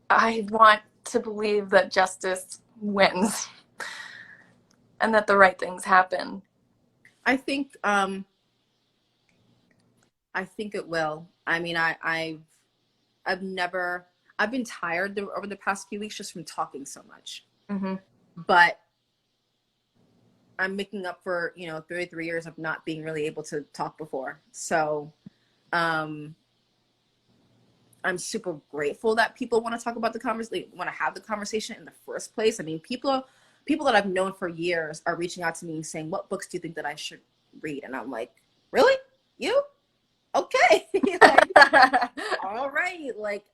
want to believe that justice wins and that the right things happen. I think it will. I mean, I've been tired over the past few weeks just from talking so much. Mm-hmm. But I'm making up for, 33 years of not being really able to talk before. So I'm super grateful that people want to talk about the conversation, want to have the conversation in the first place. I mean, people that I've known for years are reaching out to me and saying, what books do you think that I should read? And I'm like, really? You? Okay. Like, all right. Like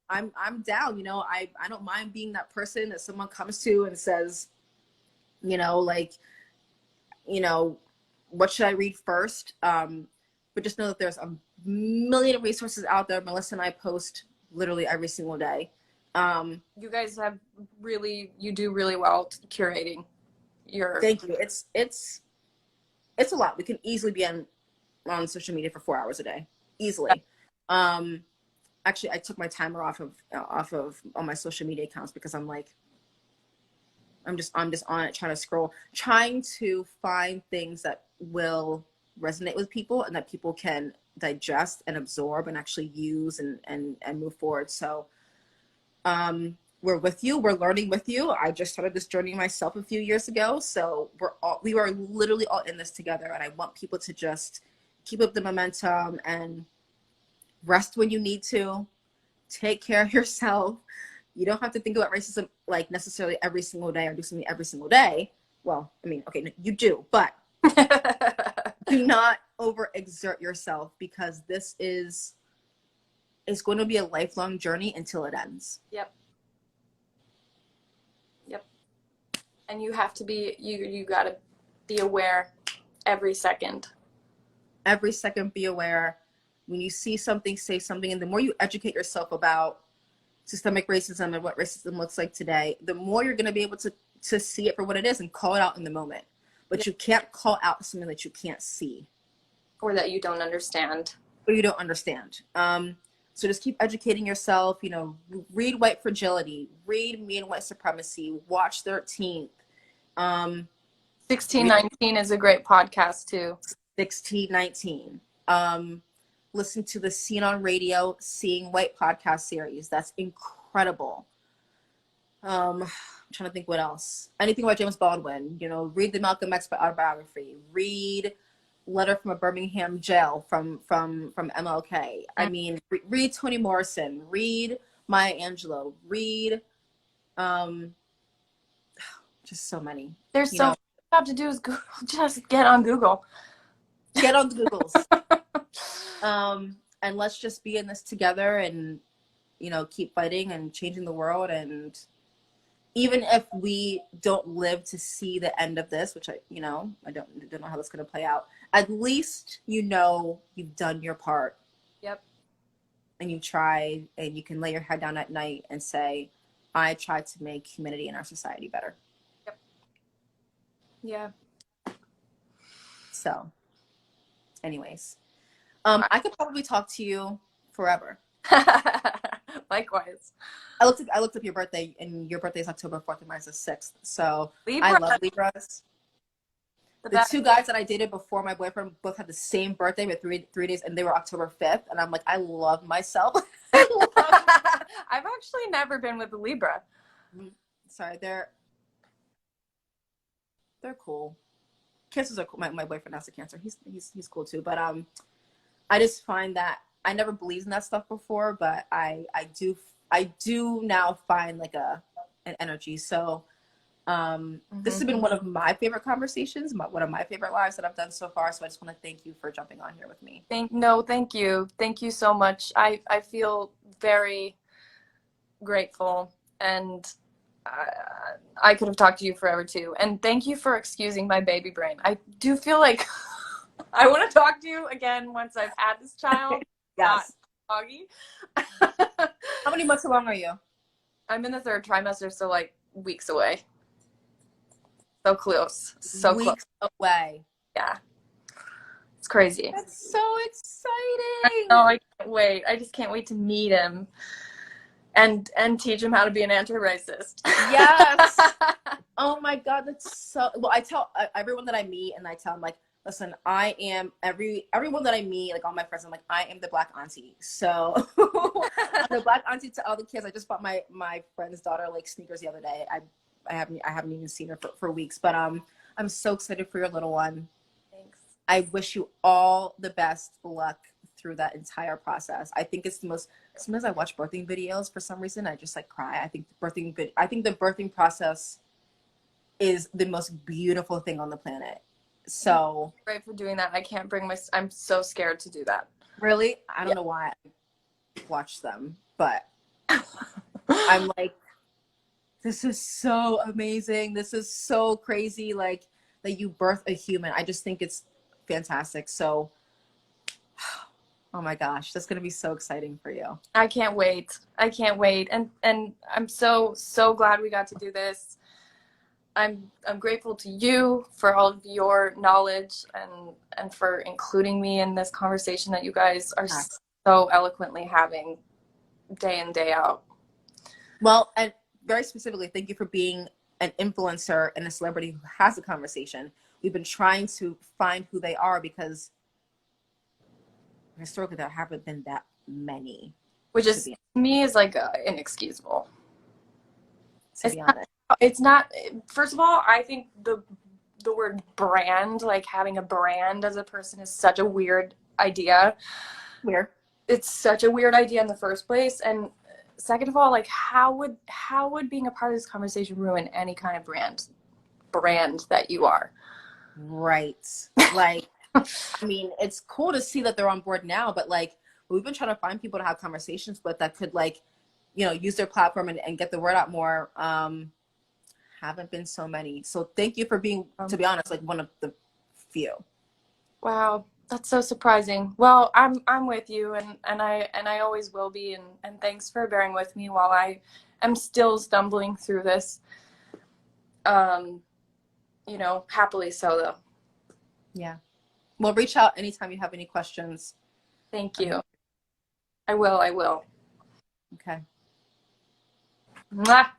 I'm down, I don't mind being that person that someone comes to and says, what should I read first? But just know that there's a million resources out there. Melissa and I post literally every single day. You guys you do really well curating your. Thank you. It's a lot. We can easily be on social media for 4 hours a day, easily. Actually, I took my timer off of all my social media accounts because I'm like, I'm just on it, trying to scroll, trying to find things that will resonate with people and that people can digest and absorb and actually use and move forward. So we're with you. We're learning with you. I just started this journey myself a few years ago. So we are literally all in this together. And I want people to just keep up the momentum and rest when you need to. Take care of yourself. You don't have to think about racism like necessarily every single day or do something every single day. Well, I mean, okay, you do, but do not overexert yourself because this is going to be a lifelong journey until it ends. Yep. And you have to be, you got to be aware every second. Every second, be aware. When you see something, say something. And the more you educate yourself about systemic racism and what racism looks like today, the more you're going to be able to see it for what it is and call it out in the moment. But you can't call out something that you can't see. Or that you don't understand. Or you don't understand. So just keep educating yourself, read White Fragility, read Me and White Supremacy, watch 13th. 1619 is a great podcast too. 1619. Listen to the Seen on Radio, Seeing White podcast series. That's incredible. I'm trying to think what else. Anything about James Baldwin, read the Malcolm X autobiography, read Letter from a Birmingham Jail from MLK. I mean, read Toni Morrison, read Maya Angelou, read just so many. There's so much you have to do is Google. Just get on Google. Get on the Googles. And let's just be in this together and, keep fighting and changing the world. And even if we don't live to see the end of this, which I don't know how that's going to play out, at least, you've done your part. Yep. and you try, and you can lay your head down at night and say, I tried to make humanity in our society better. Yep. Yeah. So anyways, I could probably talk to you forever. Likewise. I looked up your birthday, and your birthday is October 4th and mine's the 6th. So Libra. I love Libras. The two guys that I dated before my boyfriend both had the same birthday with three days, and they were October 5th. And I'm like, I love myself. I've actually never been with a Libra. Sorry, they're cool. Cancers are cool. My boyfriend has a Cancer. He's cool too. But I just find that I never believed in that stuff before, but I do now find like an energy. So this has been one of my favorite conversations, one of my favorite lives that I've done so far. So I just want to thank you for jumping on here with me. Thank you. Thank you so much. I feel very grateful, and I could have talked to you forever too. And thank you for excusing my baby brain. I do feel like I want to talk to you again once I've had this child. Yes. Doggy. How many months along are you? I'm in the 3rd trimester, so like weeks away. So close. So weeks close. Away. Yeah. It's crazy. That's so exciting. Oh, I can't wait. I just can't wait to meet him and teach him how to be an anti-racist. Yes. Oh my God, that's so. Well, I tell everyone that I meet, and I tell them, like, listen, I am everyone that I meet, like all my friends, I'm like, I am the black auntie. So I'm the black auntie to all the kids. I just bought my friend's daughter like sneakers the other day. I haven't even seen her for weeks, but I'm so excited for your little one. Thanks. I wish you all the best luck through that entire process. I think it's the most. Sometimes I watch birthing videos for some reason, I just like cry. I think the birthing process is the most beautiful thing on the planet. So great for doing that. I can't bring I'm so scared to do that. Really? I don't know why I watch them, but I'm like, this is so amazing. This is so crazy. Like that you birth a human. I just think it's fantastic. So, oh my gosh, that's going to be so exciting for you. I can't wait. And I'm so glad we got to do this. I'm grateful to you for all of your knowledge and for including me in this conversation that you guys are so eloquently having day in, day out. Well, and very specifically, thank you for being an influencer and a celebrity who has a conversation. We've been trying to find who they are because historically there haven't been that many. Which is, to me, is like inexcusable. To be honest. It's not, first of all, I think the word brand, like having a brand as a person, is such a weird idea. Weird. It's such a weird idea in the first place. And second of all, like how would being a part of this conversation ruin any kind of brand that you are? Right. Like, I mean, it's cool to see that they're on board now, but like we've been trying to find people to have conversations with that could like, you know, use their platform and get the word out more. Haven't been so many. So thank you for being, to be honest, like one of the few. Wow, that's so surprising. Well, I'm with you, and I always will be, and thanks for bearing with me while I am still stumbling through this. You know, happily so though. Yeah. Well, reach out anytime you have any questions. Thank you. I will. Okay. Mwah.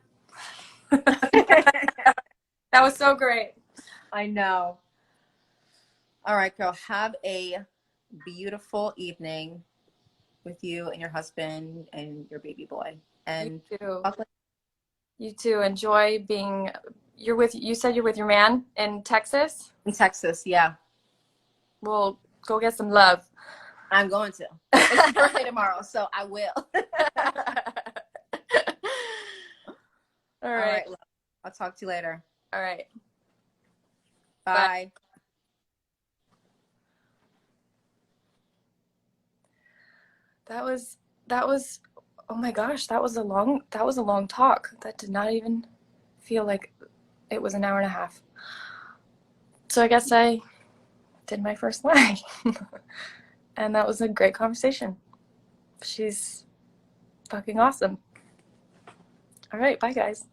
That was so great. I know. All right, girl. Have a beautiful evening with you and your husband and your baby boy. And you too. You too. Enjoy being. You said you're with your man in Texas? In Texas, yeah. Well, go get some love. I'm going to. It's his birthday tomorrow, so I will. All right. Love. I'll talk to you later. All right. Bye. That was oh my gosh, that was a long talk. That did not even feel like it was an hour and a half. So I guess I did my first line. And that was a great conversation. she's fucking awesome. All right, bye guys.